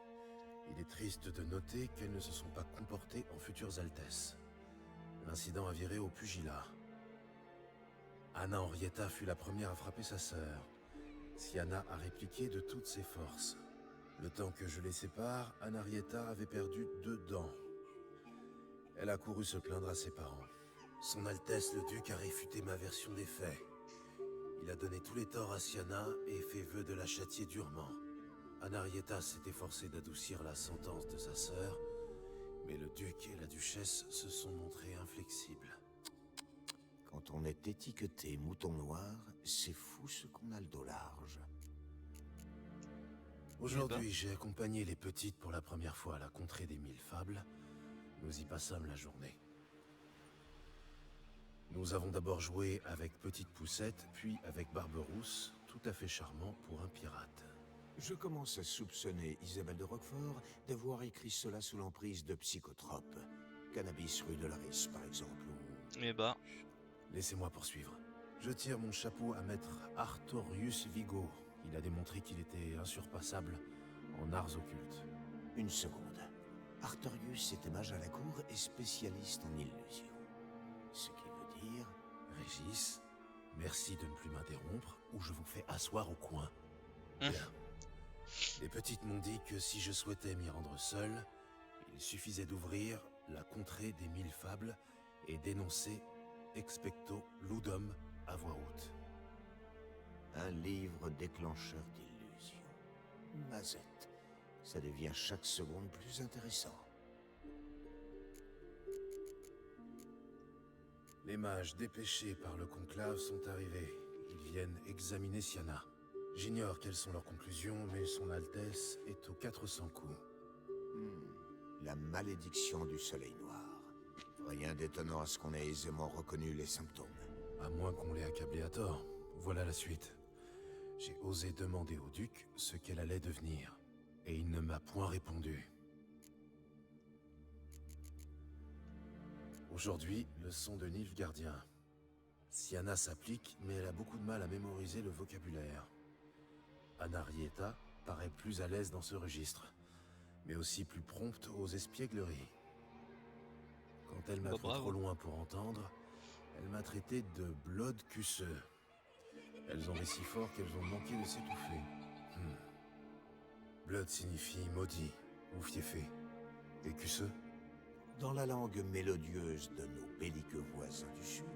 Il est triste de noter qu'elles ne se sont pas comportées en futures altesses. L'incident a viré au pugilat. Anna Henrietta fut la première à frapper sa sœur. Siana a répliqué de toutes ses forces. Le temps que je les sépare, Anna Henrietta avait perdu 2 dents. Elle a couru se plaindre à ses parents. Son Altesse le Duc a réfuté ma version des faits. Il a donné tous les torts à Siana et fait vœu de la châtier durement. Anna Henrietta s'est efforcée d'adoucir la sentence de sa sœur, mais le duc et la duchesse se sont montrés inflexibles. Quand on est étiqueté mouton noir, c'est fou ce qu'on a le dos large. Aujourd'hui, j'ai accompagné les petites pour la première fois à la contrée des 1000 fables. Nous y passâmes la journée. Nous avons d'abord joué avec Petite Poussette, puis avec Barberousse, tout à fait charmant pour un pirate. Je commence à soupçonner Isabelle de Roquefort d'avoir écrit cela sous l'emprise de psychotropes. Cannabis rudelaris, par exemple, ou... Eh bah, Laissez-moi poursuivre. Je tire mon chapeau à maître Artorius Vigo. Il a démontré qu'il était insurpassable en arts occultes. Une seconde. Artorius était mage à la cour et spécialiste en illusions. Ce qui veut dire... Régis, merci de ne plus m'interrompre ou je vous fais asseoir au coin. Bien. Les petites m'ont dit que si je souhaitais m'y rendre seul, il suffisait d'ouvrir la contrée des 1000 fables et d'énoncer expecto ludum à voix haute. Un livre déclencheur d'illusions. Mazette. Ça devient chaque seconde plus intéressant. Les mages dépêchés par le conclave sont arrivés. Ils viennent examiner Siana. J'ignore quelles sont leurs conclusions, mais son Altesse est aux 400 coups. La malédiction du soleil noir. Rien d'étonnant à ce qu'on ait aisément reconnu les symptômes. À moins qu'on l'ait accablée à tort. Voilà la suite. J'ai osé demander au duc ce qu'elle allait devenir. Et il ne m'a point répondu. Aujourd'hui, leçon de Nilfgaardien. Syanna s'applique, mais elle a beaucoup de mal à mémoriser le vocabulaire. Anarietta paraît plus à l'aise dans ce registre, mais aussi plus prompte aux espiègleries. Quand elle m'a Bah, pris trop bravo. loin pour entendre, elle m'a traité de Blood Cusseux. Elles ont ri si fort qu'elles ont manqué de s'étouffer. Blood signifie maudit ou fiefé. Et Cusseux? Dans la langue mélodieuse de nos belliqueux voisins du Sud,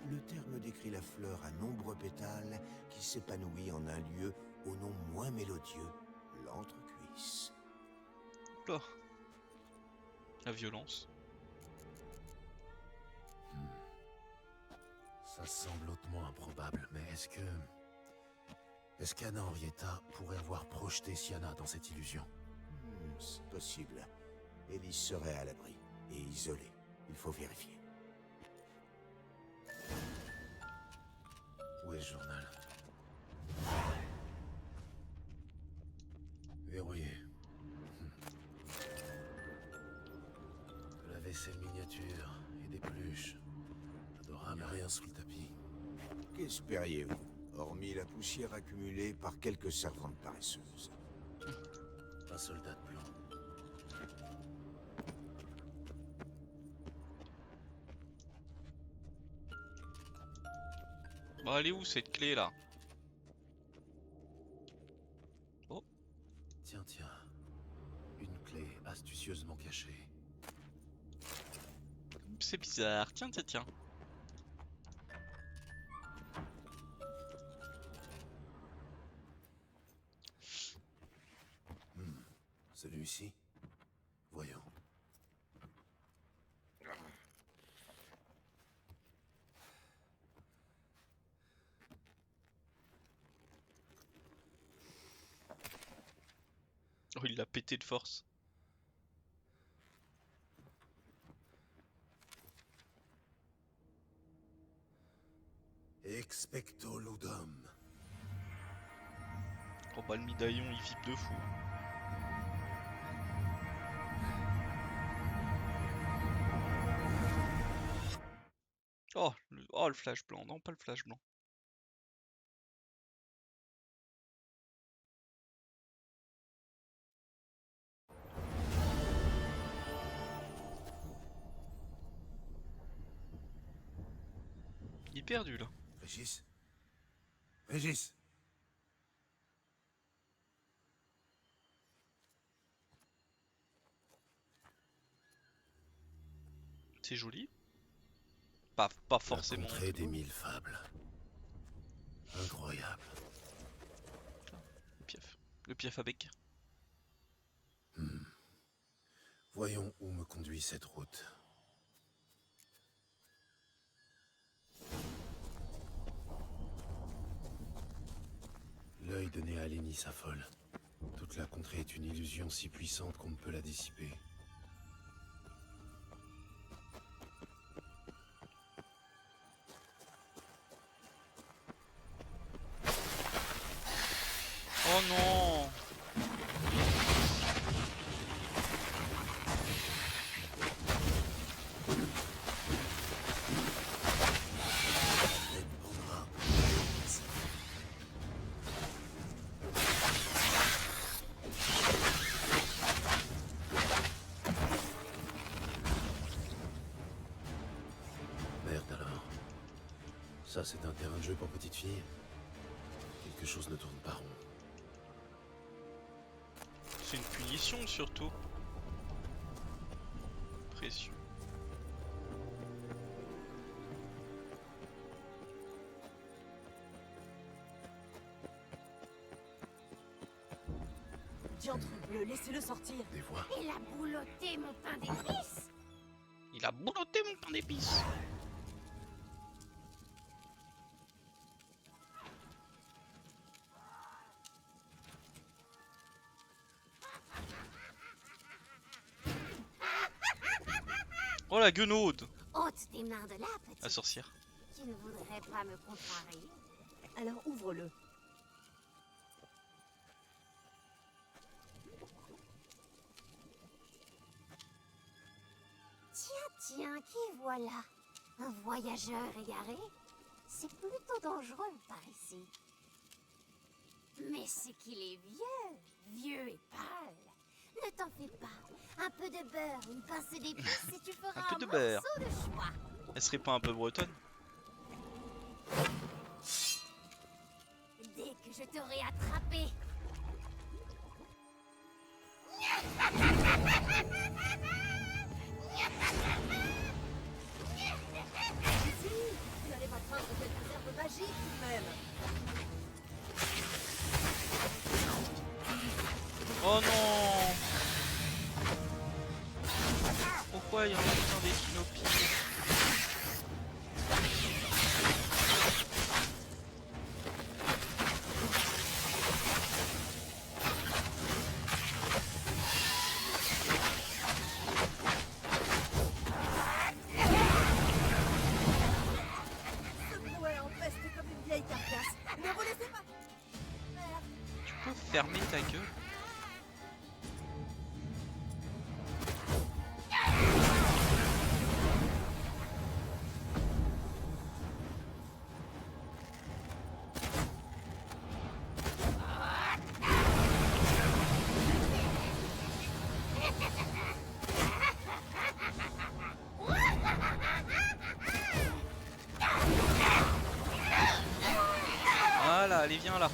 le terme décrit la fleur à nombreux pétales qui s'épanouit en un lieu au nom moins mélodieux, l'entrecuisse. Là. La violence. Ça semble hautement improbable, mais est-ce qu'Anna Henrietta pourrait avoir projeté Syanna dans cette illusion? C'est possible. Elise serait à l'abri et isolée. Il faut vérifier. Où est ce journal? Verrouillé. De la vaisselle miniature et des peluches. Adorable, rien sous le tapis. Qu'espériez-vous, hormis la poussière accumulée par quelques servantes paresseuses? Un soldat de plomb. Bon, elle est où cette clé là? Oh, Tiens, tiens. Une clé astucieusement cachée. c'est bizarre. Tiens, tiens, tiens. Celui-ci? Voyons. Oh, il l'a pété de force. Expecto ludum. Oh bah le médaillon il vibre de fou. Oh le flash blanc, non pas le flash blanc. Il est perdu là. Régis? Régis? C'est joli. Pas forcément. La contrée des 1000 fables. Incroyable. Piaf. Le piaf à bec. Voyons où me conduit cette route. L'œil donné à Lénis s'affole. Toute la contrée est une illusion si puissante qu'on ne peut la dissiper. Oh non! Merde alors. Ça c'est un terrain de jeu pour petite fille. Quelque chose ne tourne pas rond. C'est une punition surtout. Pression. Diantre bleu, laissez-le sortir. Des voix. Il a boulotté mon pain d'épices. Il a boulotté mon pain d'épices. Oh la guenaude! Ôte tes mains de là, petit. La sorcière. Tu ne voudrais pas me contrarier? Alors ouvre-le. Tiens, qui voilà? Un voyageur égaré? C'est plutôt dangereux par ici. Mais c'est qu'il est vieux et pâle. Ne t'en fais pas. Un peu de beurre, une pincée d'épices et tu feras Un peu de morceau beurre. de choix. Elle serait pas un peu bretonne? Dès que je t'aurai attrapé. Vous n'allez pas craindre quelques herbes magiques tout de même. Oh non! Pourquoi il y a autant d'échinopies? Ce brouet empeste comme une vieille carcasse. Ne vous laissez pas. Merde. Tu peux fermer ta gueule? Voilà, allez, viens là.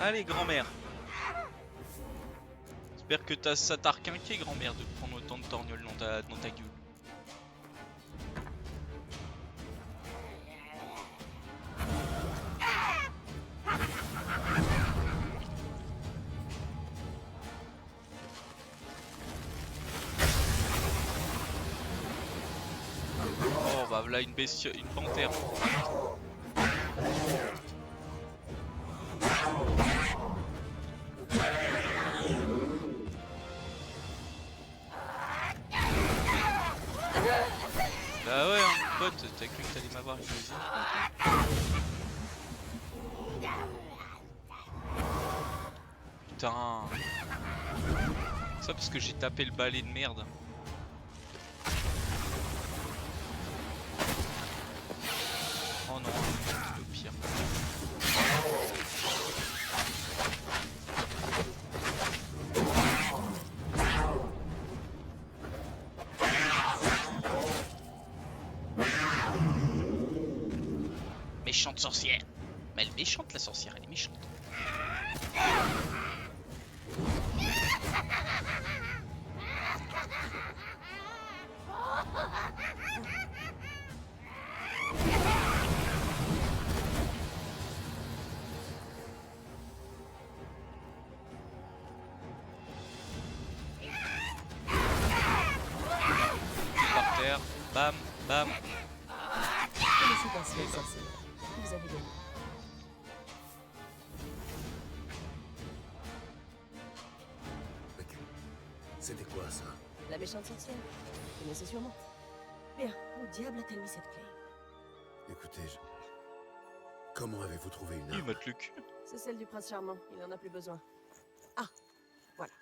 Allez, grand-mère. J'espère que ça t'a requinqué, grand-mère, de prendre autant de torgnoles dans ta gueule. Oh bah voilà une bestiole, une panthère. Bah ouais, hein, pote, t'as cru que t'allais m'avoir une deuxième fois, toi. Putain. Ça parce que j'ai tapé le balai de merde. Oh non, c'est le pire. Méchante sorcière. Mais elle est méchante, la sorcière, elle est méchante. Par terre, bam, bam. Félicitations, sorcière. Vous avez gagné. C'était quoi ça? La méchante sorcière. Vous connaissez sûrement. Bien, où diable a-t-elle mis cette clé? Écoutez, comment avez-vous trouvé une Il arme? m'a le cul. C'est celle du prince charmant. Il en a plus besoin. Ah, voilà.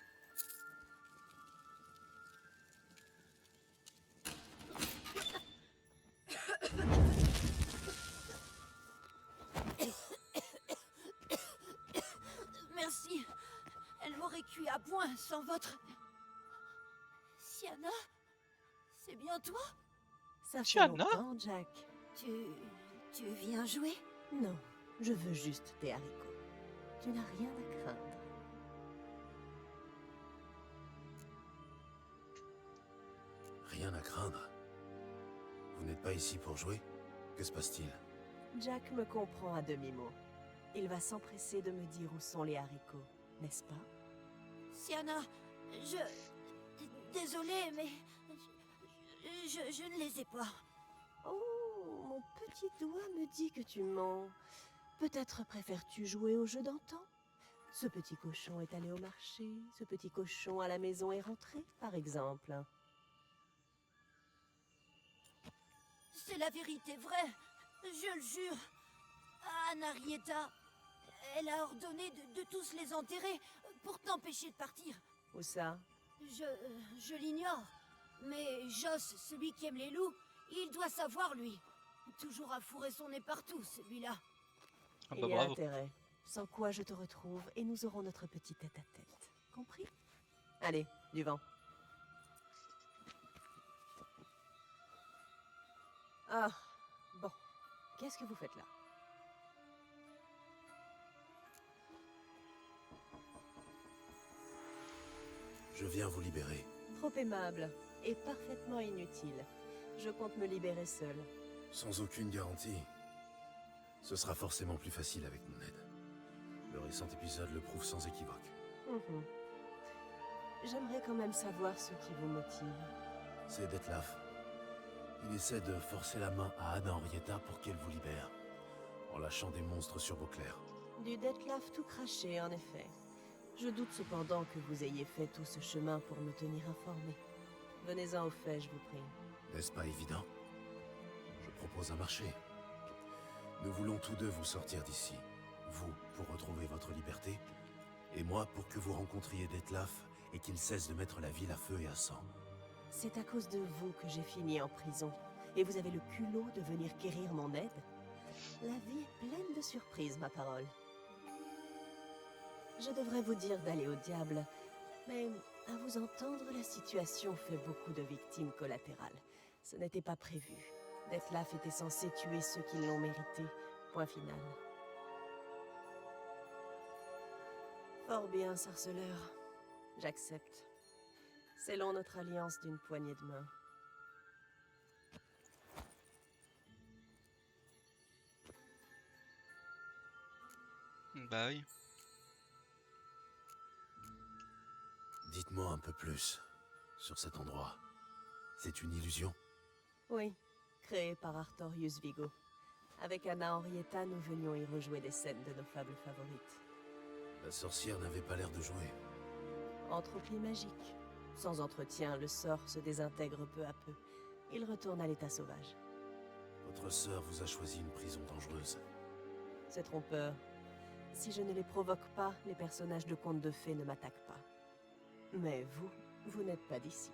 Merci. Elle m'aurait cuit à point sans votre... Sienna? C'est bien toi? Ça fait Tiana? longtemps, Jack. Tu viens jouer? Non, je veux juste tes haricots. Tu n'as rien à craindre. Rien à craindre. Vous n'êtes pas ici pour jouer? Que se passe-t-il? Jack me comprend à demi-mot. Il va s'empresser de me dire où sont les haricots, n'est-ce pas? Sienna, Désolée, mais... Je ne les ai pas. Oh, mon petit doigt me dit que tu mens. Peut-être préfères-tu jouer au jeu d'antan? Ce petit cochon est allé au marché, ce petit cochon à la maison est rentré, par exemple. C'est la vérité vraie. Je le jure. Anarietta, elle a ordonné de tous les enterrer pour t'empêcher de partir. Où ça? Je l'ignore. Mais Joss, celui qui aime les loups, il doit savoir, lui. Toujours à fourrer son nez partout, celui-là. Ah Il bah y a bravo. intérêt. Sans quoi je te retrouve et nous aurons notre petit tête-à-tête. Compris? Allez, du vent. Ah, bon. Qu'est-ce que vous faites là? Je viens vous libérer. Trop aimable et parfaitement inutile. Je compte me libérer seul. Sans aucune garantie. Ce sera forcément plus facile avec mon aide. Le récent épisode le prouve sans équivoque. Mhm. J'aimerais quand même savoir ce qui vous motive. C'est Detlef. Il essaie de forcer la main à Anna Henrietta pour qu'elle vous libère, en lâchant des monstres sur Beauclair. Du Detlef tout craché, en effet. Je doute cependant que vous ayez fait tout ce chemin pour me tenir informé. Venez-en au fait, je vous prie. N'est-ce pas évident? Je propose un marché. Nous voulons tous deux vous sortir d'ici. Vous, pour retrouver votre liberté, et moi, pour que vous rencontriez Detlef et qu'il cesse de mettre la ville à feu et à sang. C'est à cause de vous que j'ai fini en prison. Et vous avez le culot de venir quérir mon aide? La vie est pleine de surprises, ma parole. Je devrais vous dire d'aller au diable, mais à vous entendre, la situation fait beaucoup de victimes collatérales. Ce n'était pas prévu. Detlef était censé tuer ceux qui l'ont mérité. Point final. Fort bien, sorceleur. J'accepte. Scellons notre alliance d'une poignée de main. Bah oui. Dites-moi un peu plus sur cet endroit. C'est une illusion? Oui, créé par Artorius Vigo. Avec Anna Henrietta, nous venions y rejouer des scènes de nos fables favorites. La sorcière n'avait pas l'air de jouer. Entropie magique. Sans entretien, le sort se désintègre peu à peu. Il retourne à l'état sauvage. Votre sœur vous a choisi une prison dangereuse. C'est trompeur. Si je ne les provoque pas, les personnages de contes de fées ne m'attaquent pas. Mais vous, vous n'êtes pas d'ici.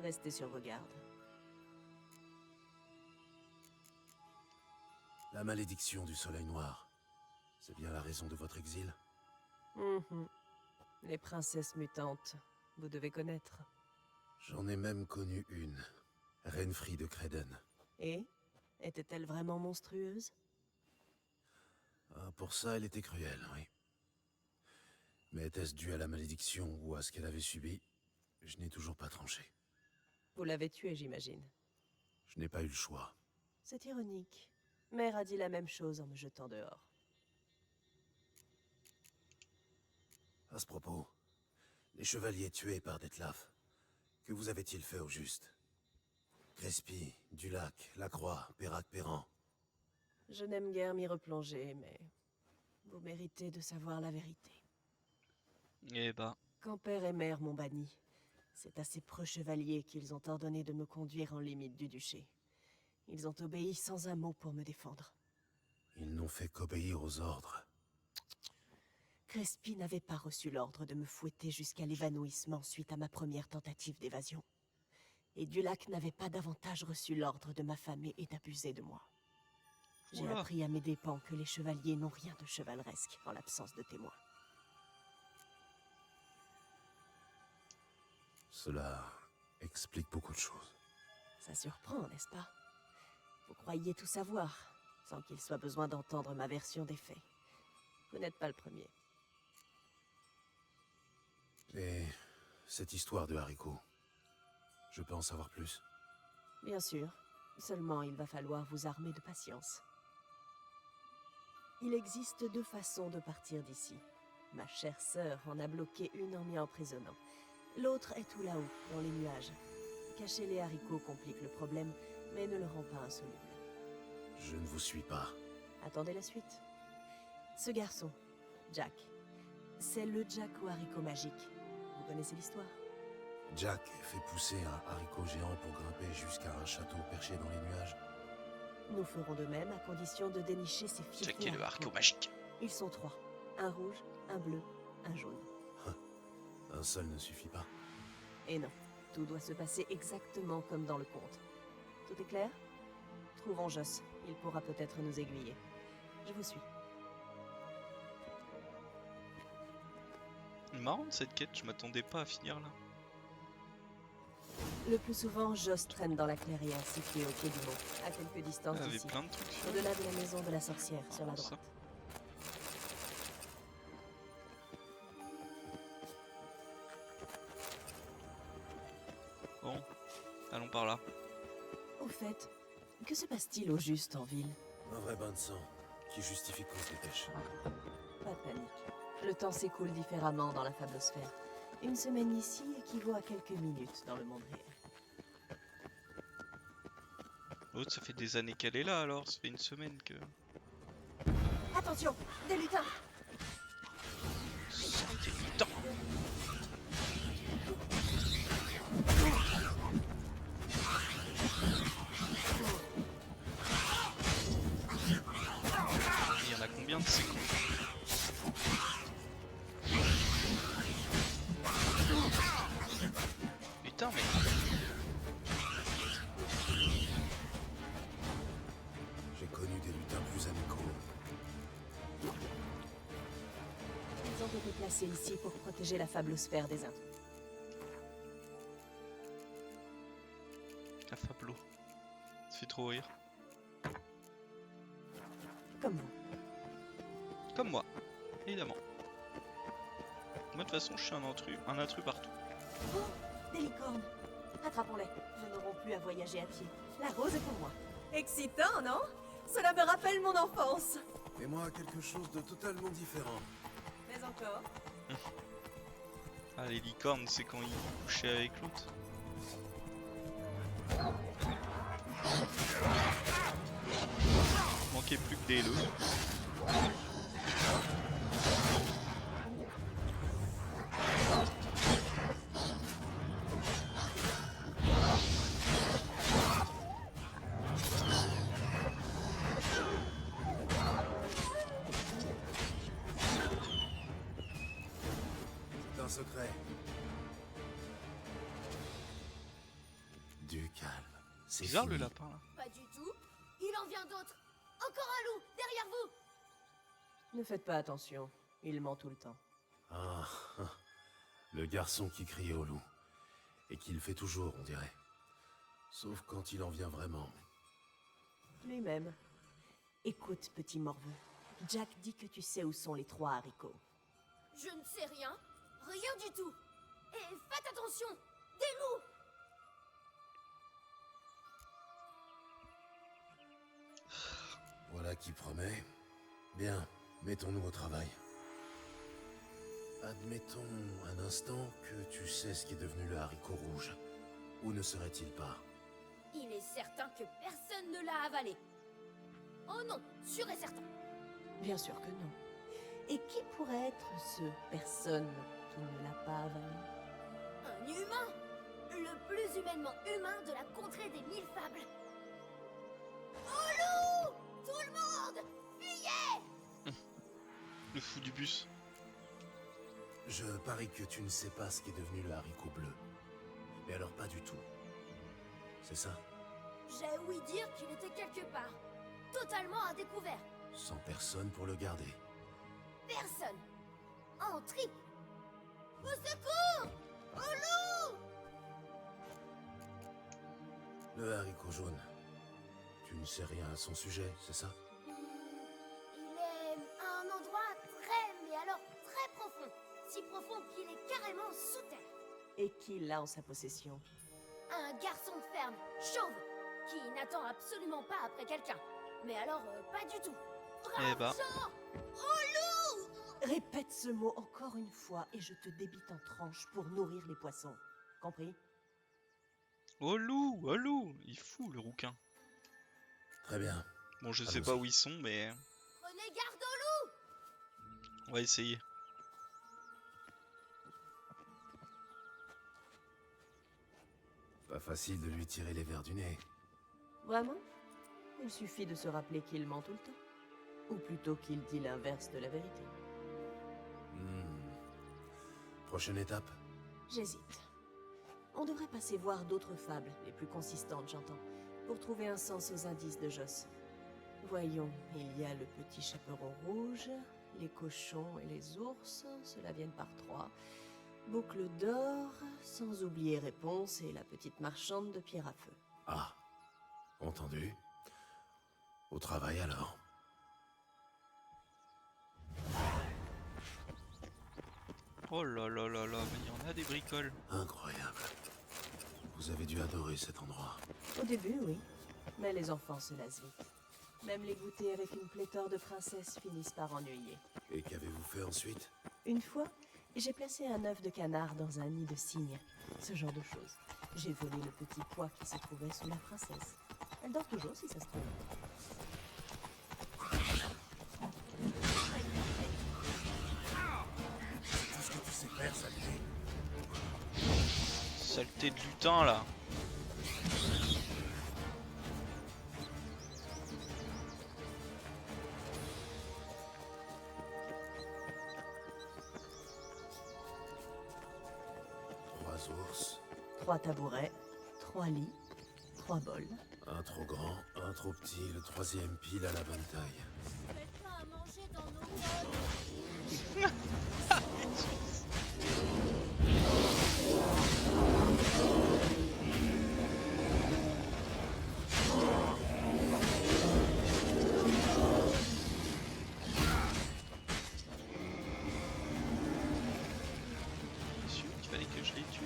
Restez sur vos gardes. La malédiction du soleil noir. C'est bien la raison de votre exil? Mhm. Les princesses mutantes, vous devez connaître. J'en ai même connu une. Renfri de Creden. Et? Était-elle vraiment monstrueuse? Ah, pour ça, elle était cruelle, oui. Mais était-ce dû à la malédiction ou à ce qu'elle avait subi? Je n'ai toujours pas tranché. Vous l'avez tuée, j'imagine. Je n'ai pas eu le choix. C'est ironique. Mère a dit la même chose en me jetant dehors. À ce propos, les chevaliers tués par Detlef, que vous avait-il fait au juste? Crespi, Dulac, Lacroix, Perrac-Perran. Je n'aime guère m'y replonger, mais vous méritez de savoir la vérité. Eh bah. Quand père et mère m'ont banni, c'est à ces preux chevaliers qu'ils ont ordonné de me conduire en limite du duché. Ils ont obéi sans un mot pour me défendre. Ils n'ont fait qu'obéir aux ordres. Crespi n'avait pas reçu l'ordre de me fouetter jusqu'à l'évanouissement suite à ma première tentative d'évasion. Et Dulac n'avait pas davantage reçu l'ordre de m'affamer et d'abuser de moi. J'ai Oula. appris à mes dépens que les chevaliers n'ont rien de chevaleresque en l'absence de témoins. Cela explique beaucoup de choses. Ça surprend, n'est-ce pas? Vous croyez tout savoir, sans qu'il soit besoin d'entendre ma version des faits. Vous n'êtes pas le premier. Et cette histoire de haricots, je peux en savoir plus? Bien sûr. Seulement, il va falloir vous armer de patience. Il existe deux façons de partir d'ici. Ma chère sœur en a bloqué une en m'y emprisonnant. L'autre est tout là-haut, dans les nuages. Cacher les haricots complique le problème, mais ne le rend pas insoluble. Je ne vous suis pas. Attendez la suite. Ce garçon, Jack, c'est le Jack aux haricots magiques. Vous connaissez l'histoire? Jack fait pousser un haricot géant pour grimper jusqu'à un château perché dans les nuages. Nous ferons de même à condition de dénicher ces fiefs. Checker le haricot magique. Ils sont 3. Un rouge, un bleu, un jaune. Un seul ne suffit pas. Et non, tout doit se passer exactement comme dans le conte. Tout est clair? Trouvons Joss. Il pourra peut-être nous aiguiller. Je vous suis. Marrante cette quête, je m'attendais pas à finir là. Le plus souvent, Joss traîne dans la clairière située au pied du mont, à quelque distance Il y avait d'ici. plein de trucs. Au-delà de la maison de la sorcière, sur la ça. droite. Bon, allons par là. Au fait, que se passe-t-il au juste en ville? Un vrai bain de sang qui justifie qu'on se dépêche. Pas de panique. Le temps s'écoule différemment dans la fablosphère. Une semaine ici équivaut à quelques minutes dans le monde réel. L'autre, ça fait des années qu'elle est là alors, ça fait une semaine que... Attention, des lutins! Sortez du temps. Il y en a combien de ces cons? Putain mais... J'ai connu des lutins plus amicaux. Ils ont été placés ici pour protéger la fablosphère des intrus. La Fablo. Ça fait trop rire. Comme vous. Comme moi, évidemment. Moi de toute façon je suis un intrus partout. Oh, des licornes! Attrapons-les. Nous n'aurons plus à voyager à pied. La rose est pour moi. Excitant, non? Cela me rappelle mon enfance. Et moi, quelque chose de totalement différent. Mais encore. Ah les licornes c'est quand ils couchaient avec l'autre. Manquait plus que des loups. C'est un secret. Du calme. C'est Bizarre le fini. lapin là. Pas du tout. Il en vient d'autres. Encore un loup, derrière vous. Ne faites pas attention. Il ment tout le temps. Ah, le garçon qui crie au loup. Et qui le fait toujours, on dirait. Sauf quand il en vient vraiment. Lui-même. Écoute, petit morveux. Jack dit que tu sais où sont les 3 haricots. Je ne sais rien. Rien du tout. Et faites attention. Des loups. Voilà qui promet. Bien, mettons-nous au travail. Admettons un instant que tu sais ce qui est devenu le haricot rouge. Où ne serait-il pas? Il est certain que personne ne l'a avalé. Oh non, sûr et certain. Bien sûr que non. Et qui pourrait être ce personne qui ne l'a pas avalé? Un humain. Le plus humainement humain de la contrée des 1000 fables. Au loup! Tout le monde! Fuyez! Le fou du bus. Je parie que tu ne sais pas ce qui est devenu le haricot bleu. Mais alors pas du tout. C'est ça? J'ai ouï dire qu'il était quelque part. Totalement à découvert. Sans personne pour le garder. Personne. En trip. Au secours! Au loup! Le haricot jaune. Tu ne sais rien à son sujet, c'est ça? Il est à un endroit très, mais alors très profond. Si profond qu'il est carrément sous terre. Et qui l'a en sa possession? Un garçon de ferme, chauve, qui n'attend absolument pas après quelqu'un. Mais alors, pas du tout. Eh bah. Au loup! Répète ce mot encore une fois et je te débite en tranches pour nourrir les poissons. Compris? Oh loup, il fout le rouquin. Très bien. Bon, je sais Allons-y. pas où ils sont, mais Prenez garde au loup! on va essayer. Pas facile de lui tirer les vers du nez. Vraiment? Il suffit de se rappeler qu'il ment tout le temps. Ou plutôt qu'il dit l'inverse de la vérité. Prochaine étape? J'hésite. On devrait passer voir d'autres fables, les plus consistantes j'entends, pour trouver un sens aux indices de Joss. Voyons, il y a le petit chaperon rouge, les cochons et les ours, cela viennent par 3. Boucle d'or, sans oublier réponse et la petite marchande de pierre à feu. Ah, entendu. Au travail alors. Oh là là là là, mais il y en a des bricoles. Incroyable. Vous avez dû adorer cet endroit. Au début, oui. Mais les enfants se lassent vite. Même les goûters avec une pléthore de princesses finissent par ennuyer. Et qu'avez-vous fait ensuite? Une fois, j'ai placé un œuf de canard dans un nid de cygne. Ce genre de choses. J'ai volé le petit pois qui se trouvait sous la princesse. Elle dort toujours si ça se trouve. Tout ce que tu sais faire, saleté. Saleté de lutin là. Ours. 3 tabourets, 3 lits, 3 bols. Un trop grand, un trop petit, le troisième pile à la bonne taille. Faites pas à manger dans nos bols. Sûr qu'il fallait que je les tue.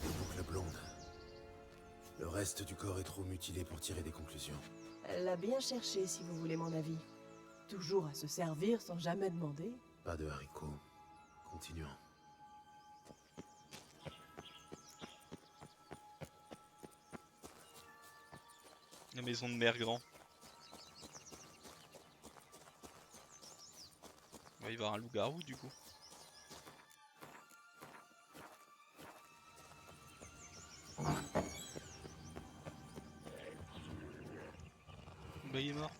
Une boucle blonde. Le reste du corps est trop mutilé pour tirer des conclusions. Elle l'a bien cherché, si vous voulez mon avis. Toujours à se servir sans jamais demander. Pas de haricots. Continuons. La maison de mère grand. Il va y avoir un loup-garou du coup. Bah il est mort.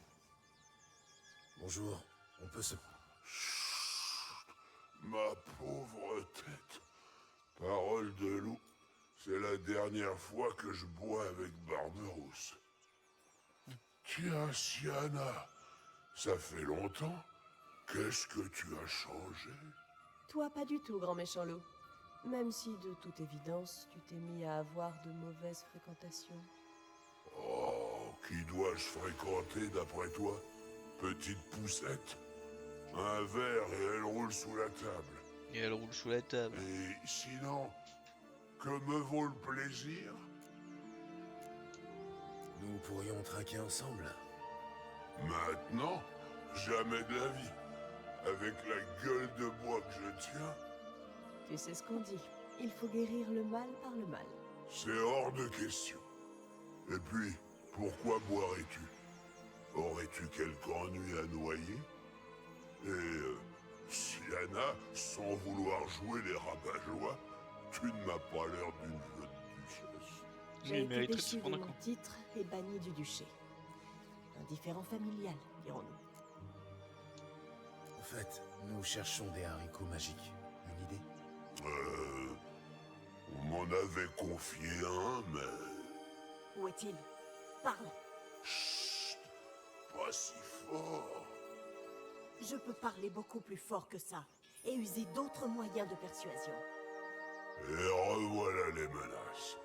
Bonjour, on peut se... Ma pauvre tête. Parole de loup, c'est la dernière fois que je bois avec Barberousse. Tiens, Siana, ça fait longtemps. Qu'est-ce que tu as changé? Toi, pas du tout, grand méchant loup. Même si, de toute évidence, tu t'es mis à avoir de mauvaises fréquentations. Oh, qui dois-je fréquenter d'après toi? Petite poussette? Un verre et elle roule sous la table. Et elle roule sous la table. Et sinon, que me vaut le plaisir? Nous pourrions trinquer ensemble. Maintenant? Jamais de la vie. Avec la gueule de bois que je tiens, Tu sais ce qu'on dit. Il faut guérir le mal par le mal. c'est hors de question. Et puis, pourquoi boirais-tu? Aurais-tu quelque ennui à noyer? Et Siana, sans vouloir jouer les rabat-joie, tu ne m'as pas l'air d'une jeune duchesse. J'ai été déchu de mon titre et banni du duché. Un différend familial, dirons-nous. En fait, nous cherchons des haricots magiques. Une idée? On m'en avait confié un, mais... Où est-il? Parle. Chut, pas si fort. Je peux parler beaucoup plus fort que ça et user d'autres moyens de persuasion. Et revoilà les menaces.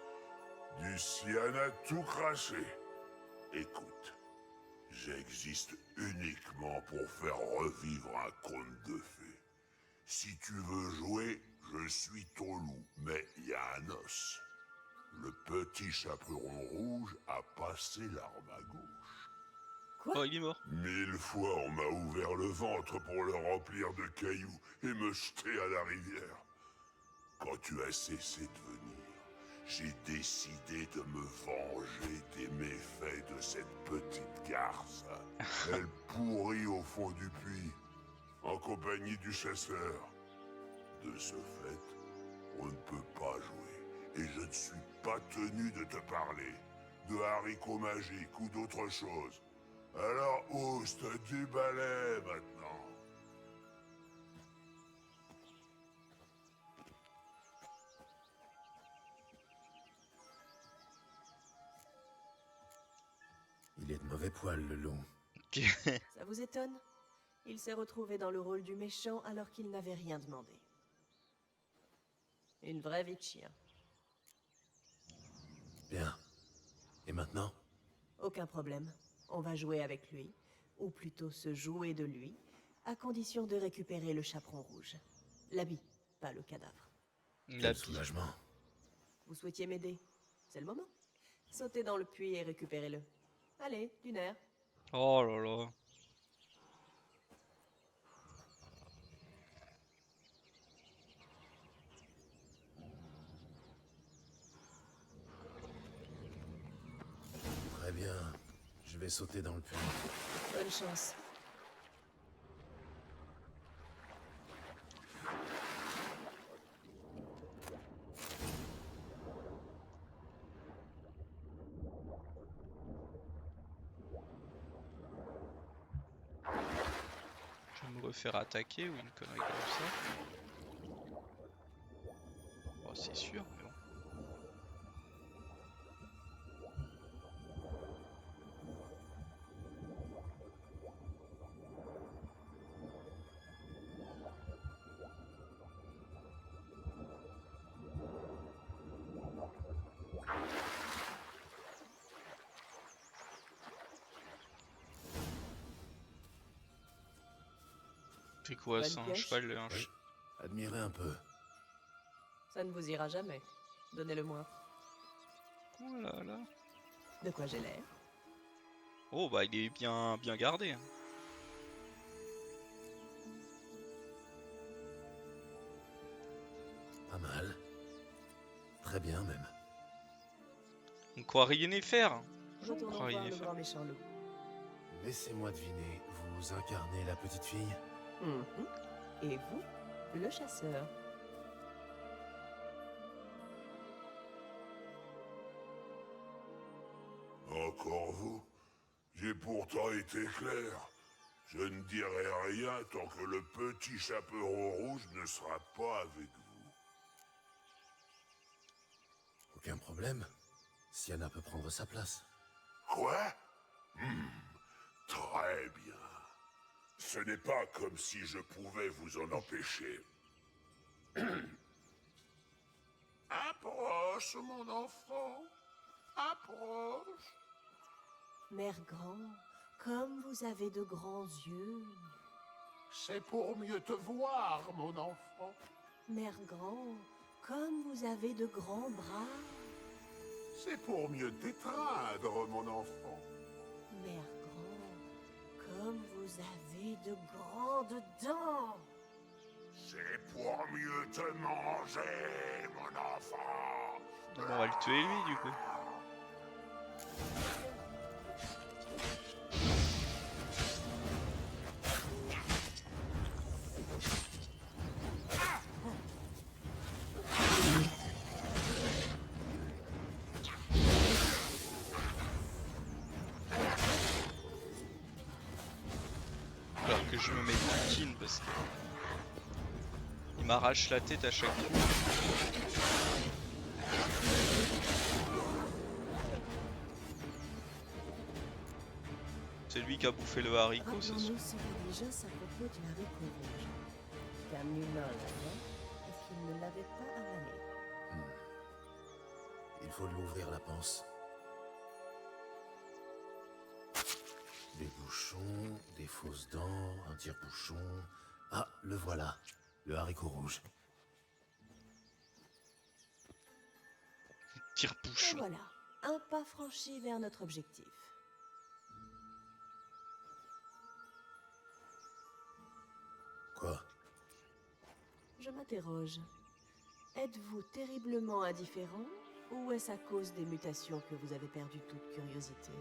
Du Siana tout craché. Écoute, j'existe uniquement pour faire revivre un conte de fées. Si tu veux jouer, je suis ton loup, mais il y a un os. Le petit chaperon rouge a passé l'arme à gauche. Quoi? Oh, il est mort. 1000 fois on m'a ouvert le ventre pour le remplir de cailloux et me jeter à la rivière. Quand tu as cessé de venir, j'ai décidé de me venger des méfaits de cette petite garce. Elle pourrit au fond du puits, en compagnie du chasseur. De ce fait, on ne peut pas jouer, et je ne suis pas tenu de te parler de haricots magiques ou d'autre chose. Alors oust du balai maintenant. Il est de mauvais poil, le loup. Ça vous étonne? Il s'est retrouvé dans le rôle du méchant alors qu'il n'avait rien demandé. Une vraie vie de chien. Bien. Et maintenant? Aucun problème. On va jouer avec lui, ou plutôt se jouer de lui, à condition de récupérer le chaperon rouge. L'habit, pas le cadavre. Quel soulagement. Vous souhaitiez m'aider? C'est le moment. Sautez dans le puits et récupérez-le. Allez, d'une aire. Oh là là. Très bien. Je vais sauter dans le puits. Bonne chance. Je vais me refaire attaquer ou une connerie comme ça. Oh, c'est sûr, mais bon. C'est quoi ça, un cheval, Admirez un peu. Ça ne vous ira jamais. Donnez-le-moi. Oh là là. De quoi j'ai l'air? Oh bah il est bien gardé. Hein. Pas mal. Très bien même. On croit rien y faire. Retournons voir le grand méchant loup. Laissez-moi deviner, vous incarnez la petite fille? Et vous, le chasseur. Encore vous? J'ai pourtant été clair. Je ne dirai rien tant que le petit chaperon rouge ne sera pas avec vous. Aucun problème. Sienna peut prendre sa place. Quoi? Très bien. Ce n'est pas comme si je pouvais vous en empêcher. Approche, mon enfant. Approche. Mère Grand, comme vous avez de grands yeux. C'est pour mieux te voir, mon enfant. Mère Grand, comme vous avez de grands bras. C'est pour mieux t'étreindre, mon enfant. Mère Grand, comme vous avez de grandes dents. C'est pour mieux te manger, mon enfant. On va le tuer lui du coup. Alors que je me mets Poutine parce que il m'arrache la tête à chaque coup. C'est lui qui a bouffé le haricot, c'est sûr. Rappelons-nous ce que déjà à propos du haricot rouge. Car nullement l'avait, et qu'il ne l'avait pas avalé. Il faut lui ouvrir la panse. Des bouchons, des fausses dents, un tire-bouchon. Ah, le voilà, le haricot rouge. Et Tire-bouchon. voilà, un pas franchi vers notre objectif. Quoi? Je m'interroge. Êtes-vous terriblement indifférent Ou est-ce à cause des mutations que vous avez perdu toute curiosité?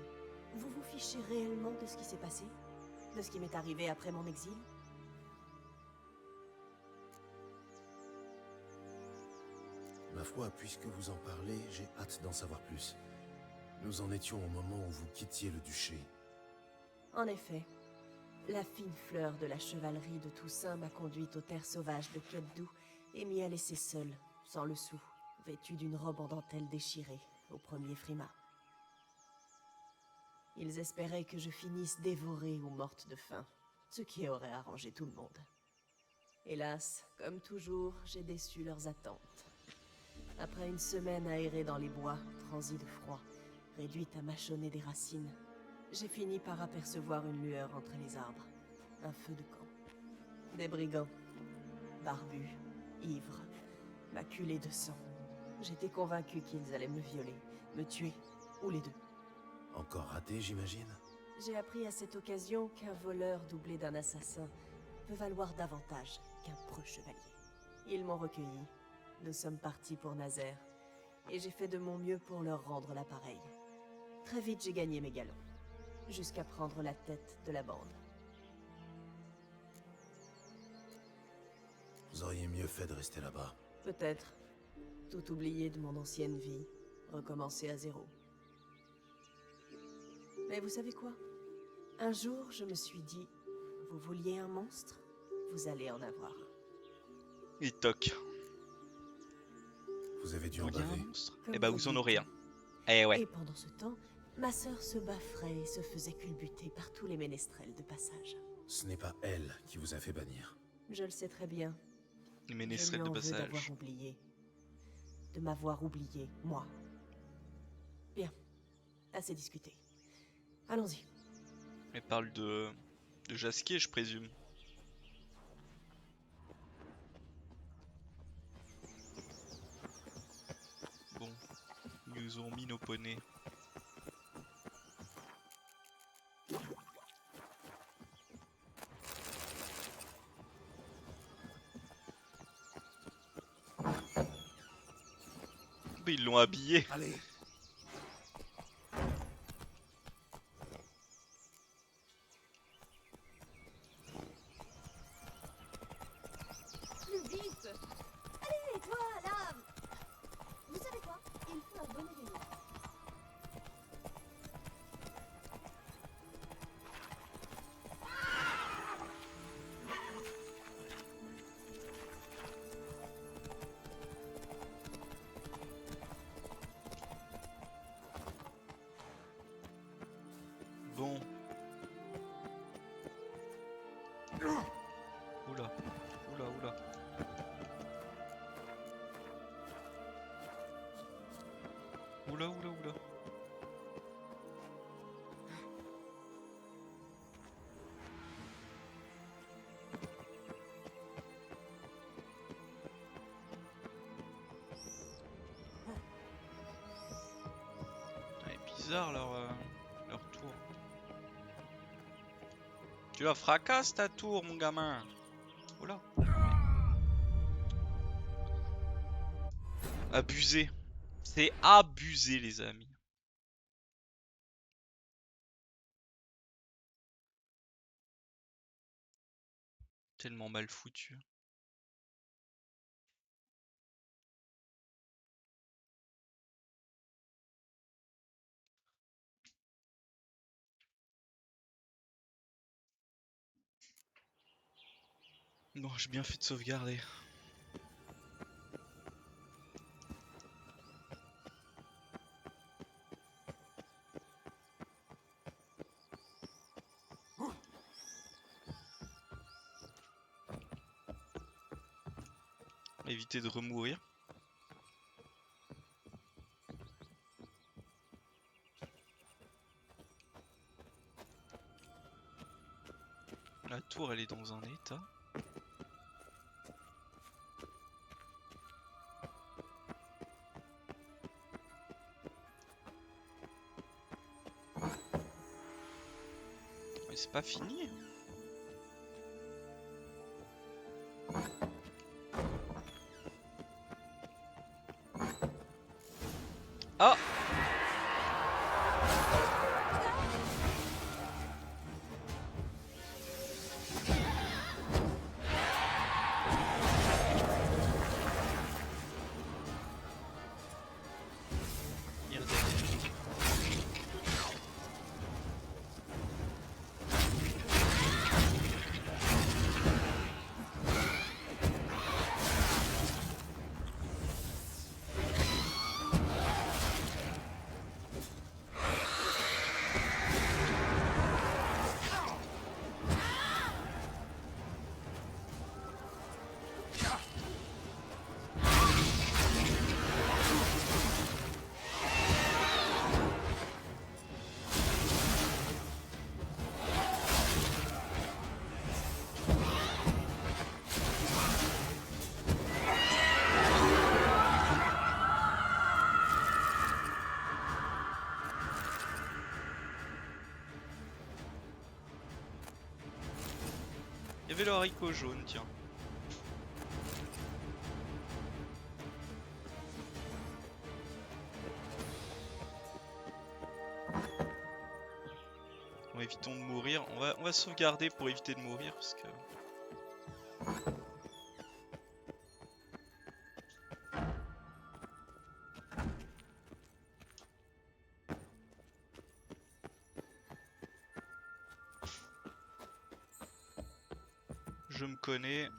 Vous vous fichez réellement de ce qui s'est passé? De ce qui m'est arrivé après mon exil? Ma foi, puisque vous en parlez, j'ai hâte d'en savoir plus. Nous en étions au moment où vous quittiez le duché. En effet, la fine fleur de la chevalerie de Toussaint m'a conduite aux terres sauvages de Keddu et m'y a laissé seule, sans le sou, vêtue d'une robe en dentelle déchirée, au premier frima. Ils espéraient que je finisse dévorée ou morte de faim, ce qui aurait arrangé tout le monde. Hélas, comme toujours, j'ai déçu leurs attentes. Après une semaine à errer dans les bois, transie de froid, réduite à mâchonner des racines, j'ai fini par apercevoir une lueur entre les arbres. Un feu de camp. Des brigands. Barbus, ivres, maculés de sang. J'étais convaincu qu'ils allaient me violer, me tuer, ou les deux. Encore raté, j'imagine? J'ai appris à cette occasion qu'un voleur doublé d'un assassin peut valoir davantage qu'un preux chevalier. Ils m'ont recueilli. Nous sommes partis pour Nazaire, et j'ai fait de mon mieux pour leur rendre l'appareil. Très vite, j'ai gagné mes galons, jusqu'à prendre la tête de la bande. Vous auriez mieux fait de rester là-bas. Peut-être. Tout oublier de mon ancienne vie, recommencer à zéro. Mais vous savez quoi? Un jour, je me suis dit, vous vouliez un monstre? Vous allez en avoir. Et toc. Vous avez dû en Vous vouliez un baver. monstre? Comme Eh bah vous vous en dites. aurez un. Eh ouais. Et pendant ce temps, ma sœur se baffrait et se faisait culbuter par tous les ménestrels de passage. Ce n'est pas elle qui vous a fait bannir. Je le sais très bien. Les Je ménestrels lui de en veux d'avoir passage. oublié. De m'avoir oublié, moi. Bien. Assez discuté. Allons-y. Elle parle de Jasquier, je présume. Bon, ils nous ont mis nos poneys. Mais ils l'ont habillé. Allez. Plus vite! Allez, toi, là! Vous savez quoi? Il faut un bon événement. Bon. Oula, oula, oula. Oula, oula, oula. Ouais, bizarre leur tour. Tu la fracasses ta tour, mon gamin. Oula. Abusé. C'est abusé, les amis. Tellement mal foutu. Bon, j'ai bien fait de sauvegarder. Éviter de remourir. La tour, elle est dans un état. Mais c'est pas fini. Ah! Il y avait le haricot jaune, tiens. Bon, évitons de mourir. On va sauvegarder pour éviter de mourir parce que. Je me connais.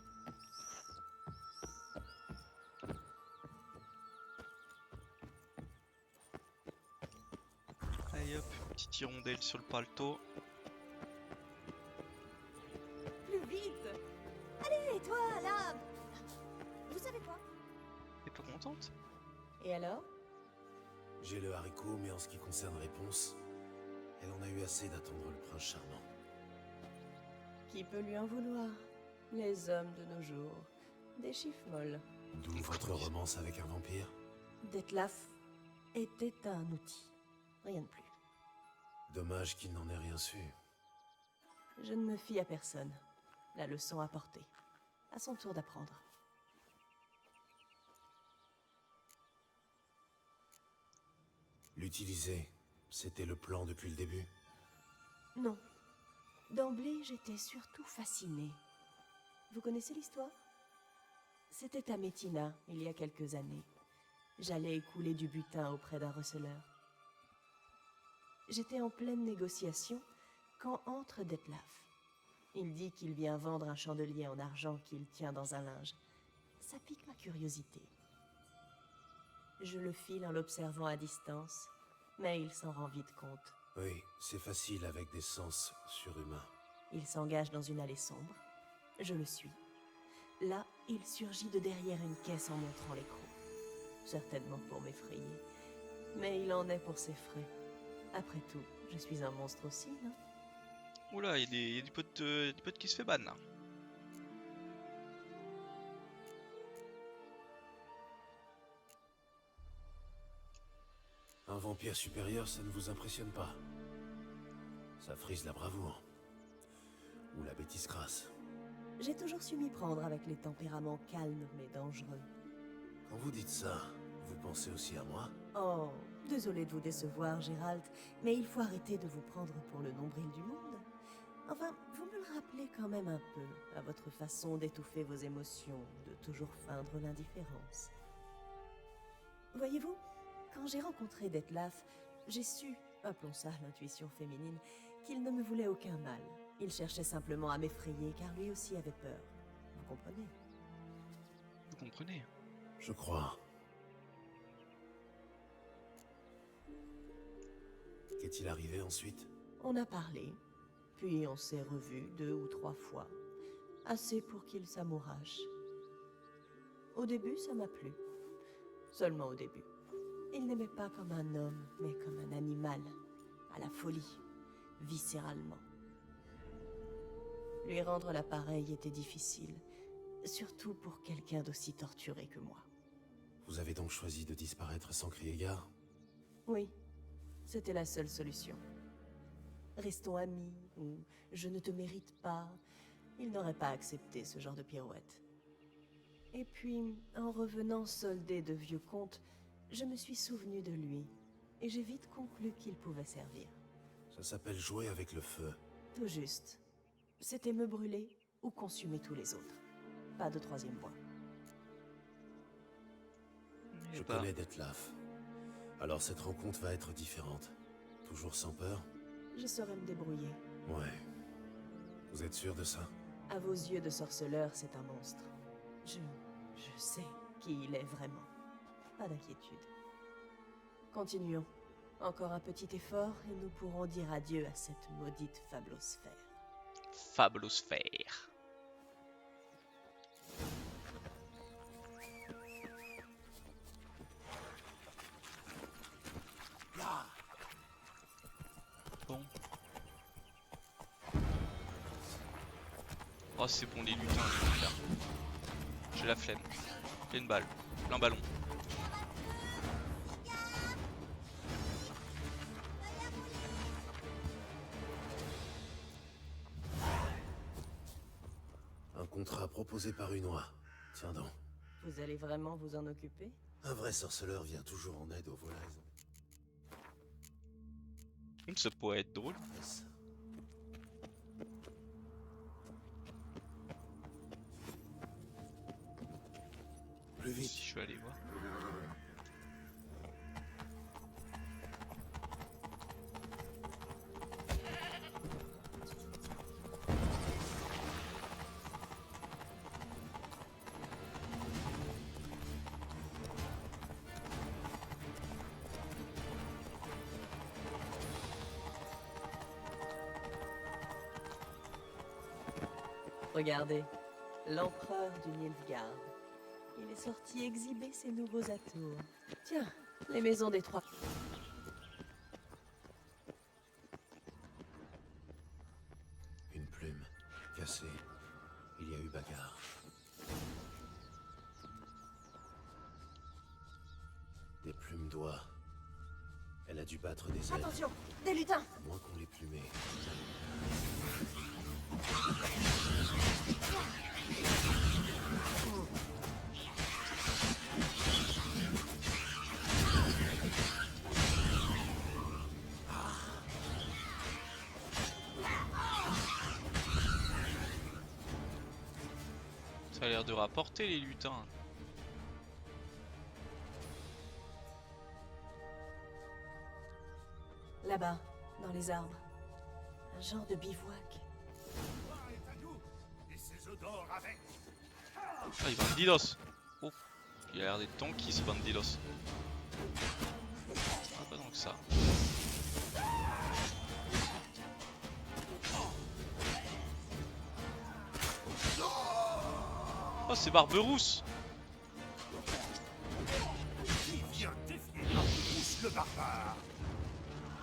Allez hop, petite hirondelle sur le paletot. Plus vite! Allez, toi, là. Vous savez quoi? T'es pas contente? Et alors? J'ai le haricot, mais en ce qui concerne Réponse, elle en a eu assez d'attendre le prince charmant. Qui peut lui en vouloir? Les hommes de nos jours. Des chiffres molles. D'où votre romance avec un vampire? Detlef était un outil. Rien de plus. Dommage qu'il n'en ait rien su. Je ne me fie à personne. La leçon apportée. À son tour d'apprendre. L'utiliser, c'était le plan depuis le début? Non. D'emblée, j'étais surtout fascinée. Vous connaissez l'histoire? C'était à Métina, il y a quelques années. J'allais écouler du butin auprès d'un receleur. J'étais en pleine négociation quand entre Detlef. Il dit qu'il vient vendre un chandelier en argent qu'il tient dans un linge. Ça pique ma curiosité. Je le file en l'observant à distance, mais il s'en rend vite compte. Oui, c'est facile avec des sens surhumains. Il s'engage dans une allée sombre. Je le suis. Là, il surgit de derrière une caisse en montrant l'écrou. Certainement pour m'effrayer. Mais il en est pour ses frais. Après tout, je suis un monstre aussi, non? Oula, il y a des potes qui se fait ban là. Un vampire supérieur, ça ne vous impressionne pas? Ça frise la bravoure. Ou la bêtise crasse. J'ai toujours su m'y prendre avec les tempéraments calmes mais dangereux. Quand vous dites ça, vous pensez aussi à moi? Oh, désolé de vous décevoir, Gérald, mais il faut arrêter de vous prendre pour le nombril du monde. Enfin, vous me le rappelez quand même un peu, à votre façon d'étouffer vos émotions, de toujours feindre l'indifférence. Voyez-vous, quand j'ai rencontré Detlef, j'ai su, appelons ça l'intuition féminine, qu'il ne me voulait aucun mal. Il cherchait simplement à m'effrayer, car lui aussi avait peur. Vous comprenez? Vous comprenez? Je crois. Qu'est-il arrivé ensuite? On a parlé, puis on s'est revus 2 ou 3 fois. Assez pour qu'il s'amourache. Au début, ça m'a plu. Seulement au début. Il n'aimait pas comme un homme, mais comme un animal. À la folie, viscéralement. Lui rendre l'appareil était difficile, surtout pour quelqu'un d'aussi torturé que moi. Vous avez donc choisi de disparaître sans crier gare? Oui, c'était la seule solution. Restons amis, ou je ne te mérite pas. Il n'aurait pas accepté ce genre de pirouette. Et puis, en revenant solder de vieux comptes, Je me suis souvenu de lui, et j'ai vite conclu qu'il pouvait servir. Ça s'appelle jouer avec le feu. Tout juste. C'était me brûler ou consumer tous les autres. Pas de troisième voie. Je connais Detlef. Alors cette rencontre va être différente. Toujours sans peur? Je saurais me débrouiller. Ouais. Vous êtes sûr de ça? À vos yeux de sorceleur, c'est un monstre. Je sais qui il est vraiment. Pas d'inquiétude. Continuons. Encore un petit effort et nous pourrons dire adieu à cette maudite fablosphère. Fablosphère. Bon. Oh c'est bon les lutins, je vais le faire. J'ai la flemme. Plein balle. Plein ballon. Un contrat proposé par une oie. Tiens donc. Vous allez vraiment vous en occuper? Un vrai sorceleur vient toujours en aide aux volailles. Ça pourrait être drôle. Yes. Plus vite. Si je vais aller voir. Regardez, l'empereur du Nilfgaard. Il est sorti exhiber ses nouveaux atours. Tiens, les maisons des trois. Une plume cassée. Il y a eu bagarre. Des plumes d'oie. Elle a dû battre des ailes. Attention, des lutins! À moins qu'on les plumait. Ça a l'air de rapporter les lutins. Là-bas, dans les arbres. Un genre de bivouac. Ah, il Bandidos. Oh, il a l'air d'être tanky ce Bandidos. Ah, pas tant que ça. Oh, c'est Barberousse. Qui vient défier Barberousse le barbare?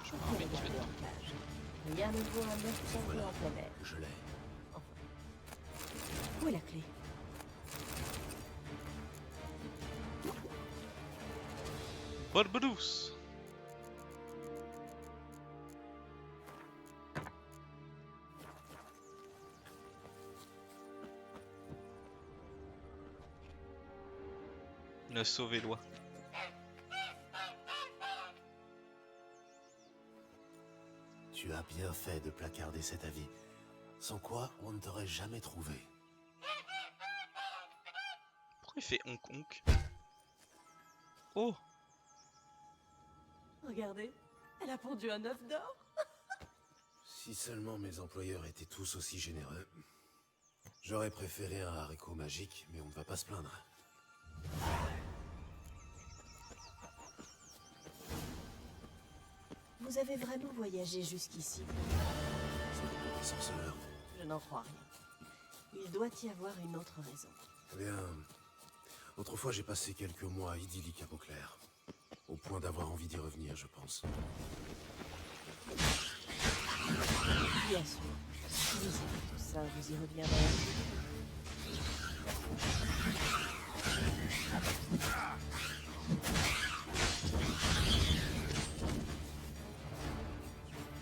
Je crois un mec qui va dedans. Rien ne vaut un œuf tombé en plein air. Je l'ai. Enfin. Où est la clé? Barberousse. Ne sauver loi. Tu as bien fait de placarder cet avis. Sans quoi, on ne t'aurait jamais trouvé. Pourquoi il fait honk honk? Oh, Regardez, elle a pondu un œuf d'or. Si seulement mes employeurs étaient tous aussi généreux. J'aurais préféré un haricot magique, mais on ne va pas se plaindre. Vous avez vraiment voyagé jusqu'ici? C'est pour les sorceleurs. Je n'en crois rien. Il doit y avoir une autre raison. Eh bien, autrefois j'ai passé quelques mois idylliques à Beauclair. Au point d'avoir envie d'y revenir, je pense. Bien sûr. Si vous aimez tout ça, vous y reviendrez.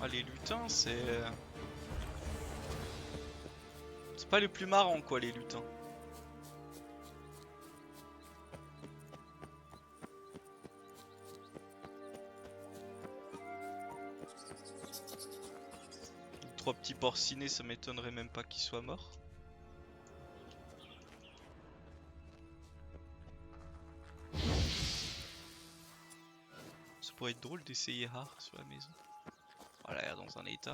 ah, les lutins, c'est pas les plus marrants quoi, les lutins. 3 petits porcinés, ça m'étonnerait même pas qu'ils soient morts. Ça pourrait être drôle d'essayer rare sur la maison. Oh, elle a l'air dans un état.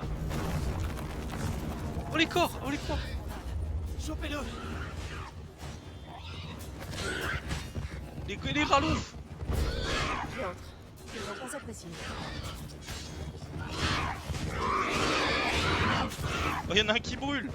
Oh les corps! Oh les corps! Chopez-le! Les raloufs! J'entre. Ils vont pas s'apprécier. Oh, y'en a un qui brûle!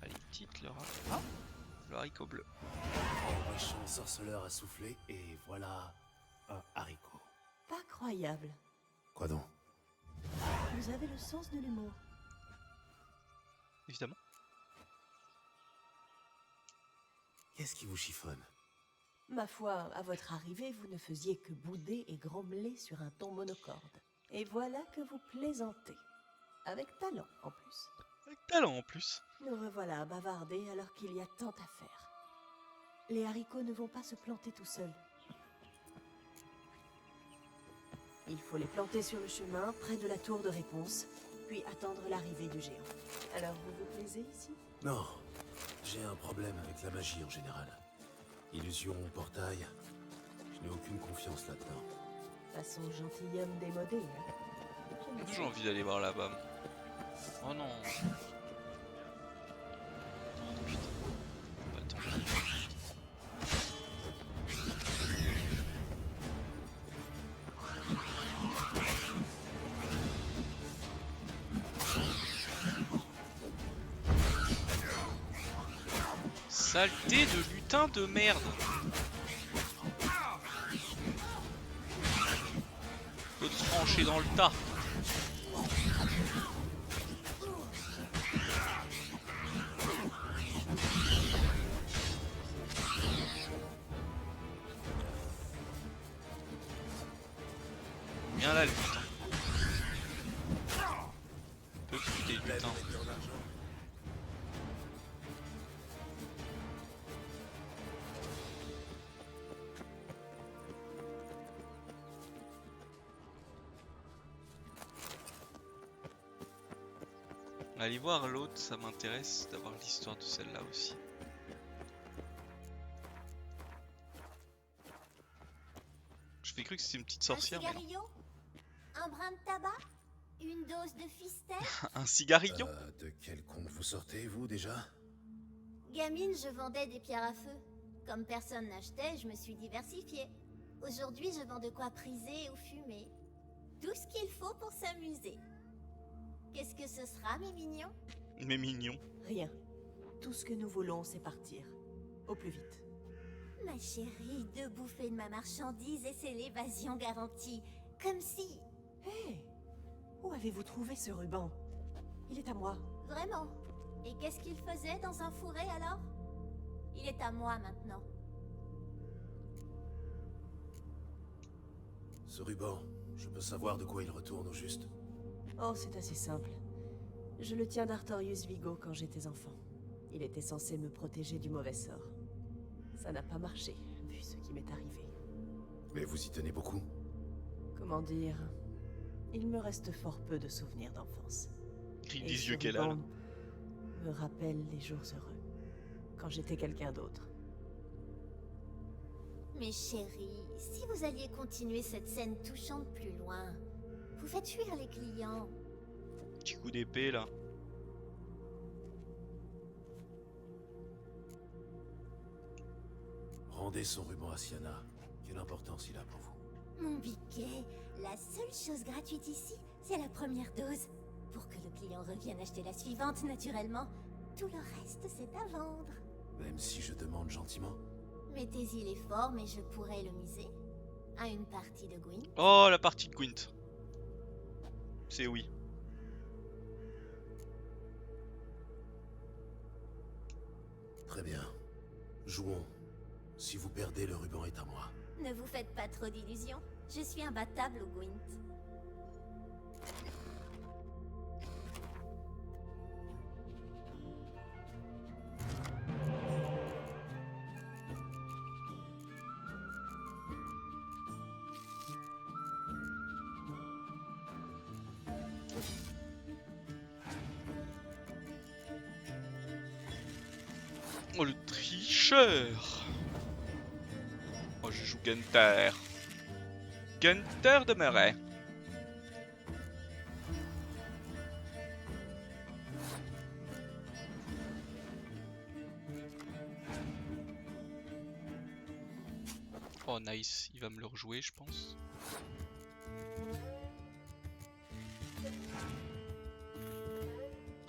Allez, petite le haricot. Le haricot bleu. Le méchant sorceleur a soufflé et voilà un haricot. Pas croyable. Quoi donc? Vous avez le sens de l'humour. Évidemment. Qu'est-ce qui vous chiffonne? Ma foi, à votre arrivée, vous ne faisiez que bouder et grommeler sur un ton monocorde. Et voilà que vous plaisantez. Avec talent, en plus. Avec talent en plus. Nous revoilà à bavarder alors qu'il y a tant à faire. Les haricots ne vont pas se planter tout seuls. Il faut les planter sur le chemin, près de la tour de réponse, puis attendre l'arrivée du géant. Alors vous vous plaisez ici? Non, j'ai un problème avec la magie en général. Illusion, portail, je n'ai aucune confiance là-dedans. Façon gentilhomme démodé, hein? J'ai toujours envie d'aller voir là-bas. Oh non. Oh, putain. Attends. Saleté de lutin de merde. Faut te trancher dans le tas. Viens là le putain. Peu plus des lutins. Allez voir l'autre, ça m'intéresse d'avoir l'histoire de celle-là aussi. Je fais cru que c'était une petite sorcière, Un mais non. cigarillo? Un brin de tabac? Une dose de fistel? Un cigarillon? De quel compte vous sortez, vous, déjà? Gamine, je vendais des pierres à feu. Comme personne n'achetait, je me suis diversifiée. Aujourd'hui, je vends de quoi priser ou fumer. Tout ce qu'il faut pour s'amuser. Qu'est-ce que ce sera, mes mignons? Mais mignon. Rien. Tout ce que nous voulons, c'est partir. Au plus vite. Ma chérie, 2 bouffées de ma marchandise et c'est l'évasion garantie. Comme si... Hé! Où avez-vous trouvé ce ruban? Il est à moi. Vraiment? Et qu'est-ce qu'il faisait dans un fourré alors? Il est à moi maintenant. Ce ruban, je peux savoir de quoi il retourne au juste? Oh, c'est assez simple. Je le tiens d'Artorius Vigo quand j'étais enfant. Il était censé me protéger du mauvais sort. Ça n'a pas marché, vu ce qui m'est arrivé. Mais vous y tenez beaucoup? Comment dire? Il me reste fort peu de souvenirs d'enfance. Grille Et des ce yeux qu'elle a là. ruban me rappelle les jours heureux, quand j'étais quelqu'un d'autre. Mes chéris, si vous alliez continuer cette scène touchante plus loin, vous faites fuir les clients. Petit coup d'épée là. Rendez son ruban à Siana. Quelle importance il a pour vous? Mon biquet, la seule chose gratuite ici, c'est la première dose. Pour que le client revienne acheter la suivante, naturellement. Tout le reste, c'est à vendre. Même si je demande gentiment? Mettez-y les formes et je pourrais le miser. À une partie de Gwyn. Oh, la partie de Gwent. C'est oui. Très bien. Jouons. Si vous perdez, le ruban est à moi. Ne vous faites pas trop d'illusions. Je suis imbattable au Gwent. Oh le tricheur. Oh je joue Gunther. Gunther de Murray. Oh nice, il va me le rejouer je pense.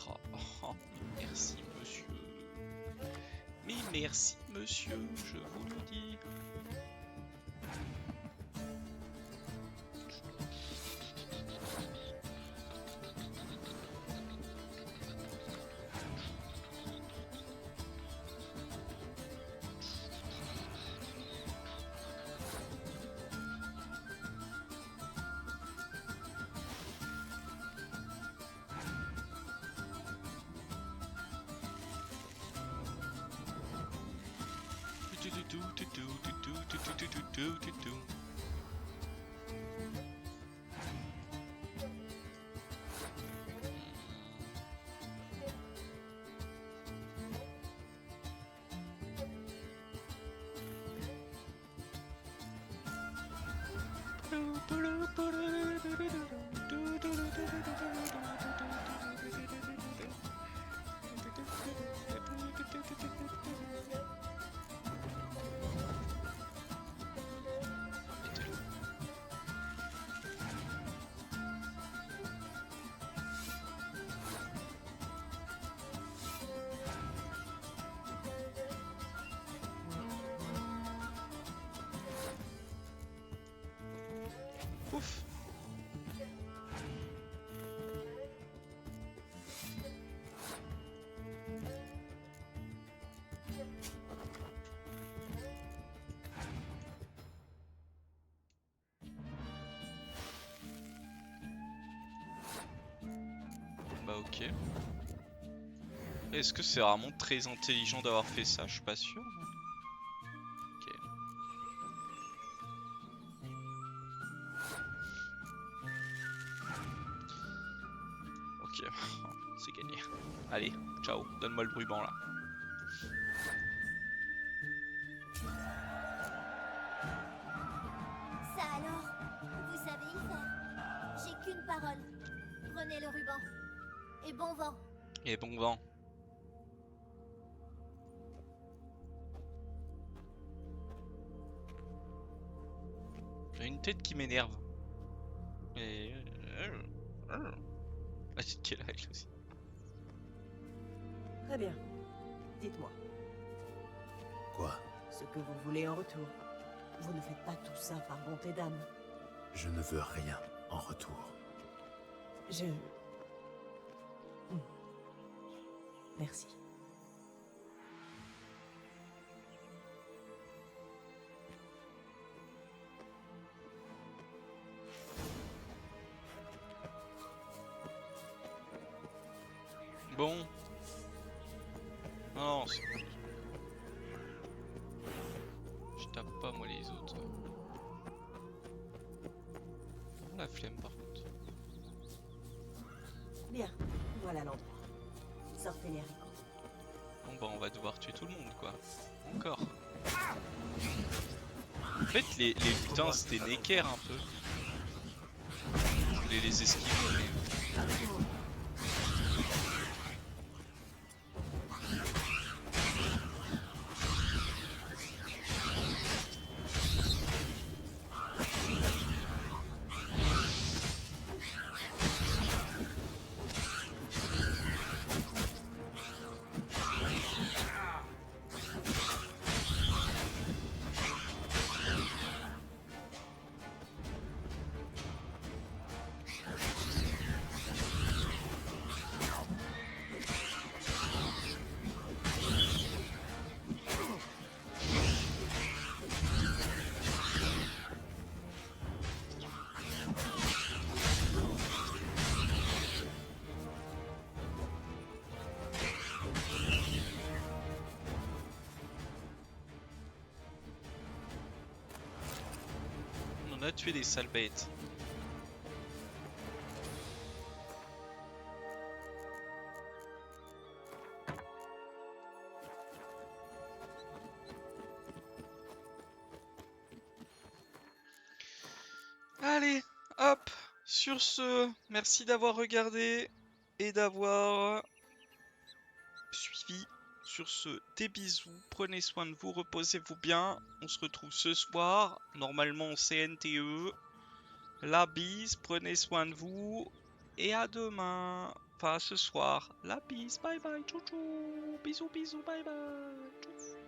Oh, oh, merci monsieur. Mais merci monsieur, je vous le dis. Ouf. Bah ok. Est-ce que c'est vraiment très intelligent d'avoir fait ça? Je suis pas sûr. Ok. Ok, c'est gagné. Allez, ciao, donne-moi le ruban là. Ça alors, vous savez y faire. J'ai qu'une parole. Prenez le ruban. Et bon vent. Et bon vent. J'ai une tête qui m'énerve. Et... La petite qui est là elle aussi. Très bien. Dites-moi. Quoi? Ce que vous voulez en retour. Vous ne faites pas tout ça par bonté d'âme. Je ne veux rien en retour. Je... Merci. Bon. Non, c'est... Je tape pas moi les autres. La flemme par contre. Bien, voilà l'endroit. Sortez les haricots. Bon bah on va devoir tuer tout le monde quoi. Encore. En fait les lutins c'était Necker un peu. Je voulais les esquiver mais... On a tué des sales bêtes. Allez, hop. Sur ce, merci d'avoir regardé et d'avoir suivi. Sur ce, des bisous, prenez soin de vous, reposez-vous bien. On se retrouve ce soir, normalement en CNTE. La bise, prenez soin de vous. Et à demain. Enfin, ce soir. La bise, bye bye, tchou tchou. Bisous, bisous, bye bye. Tchou.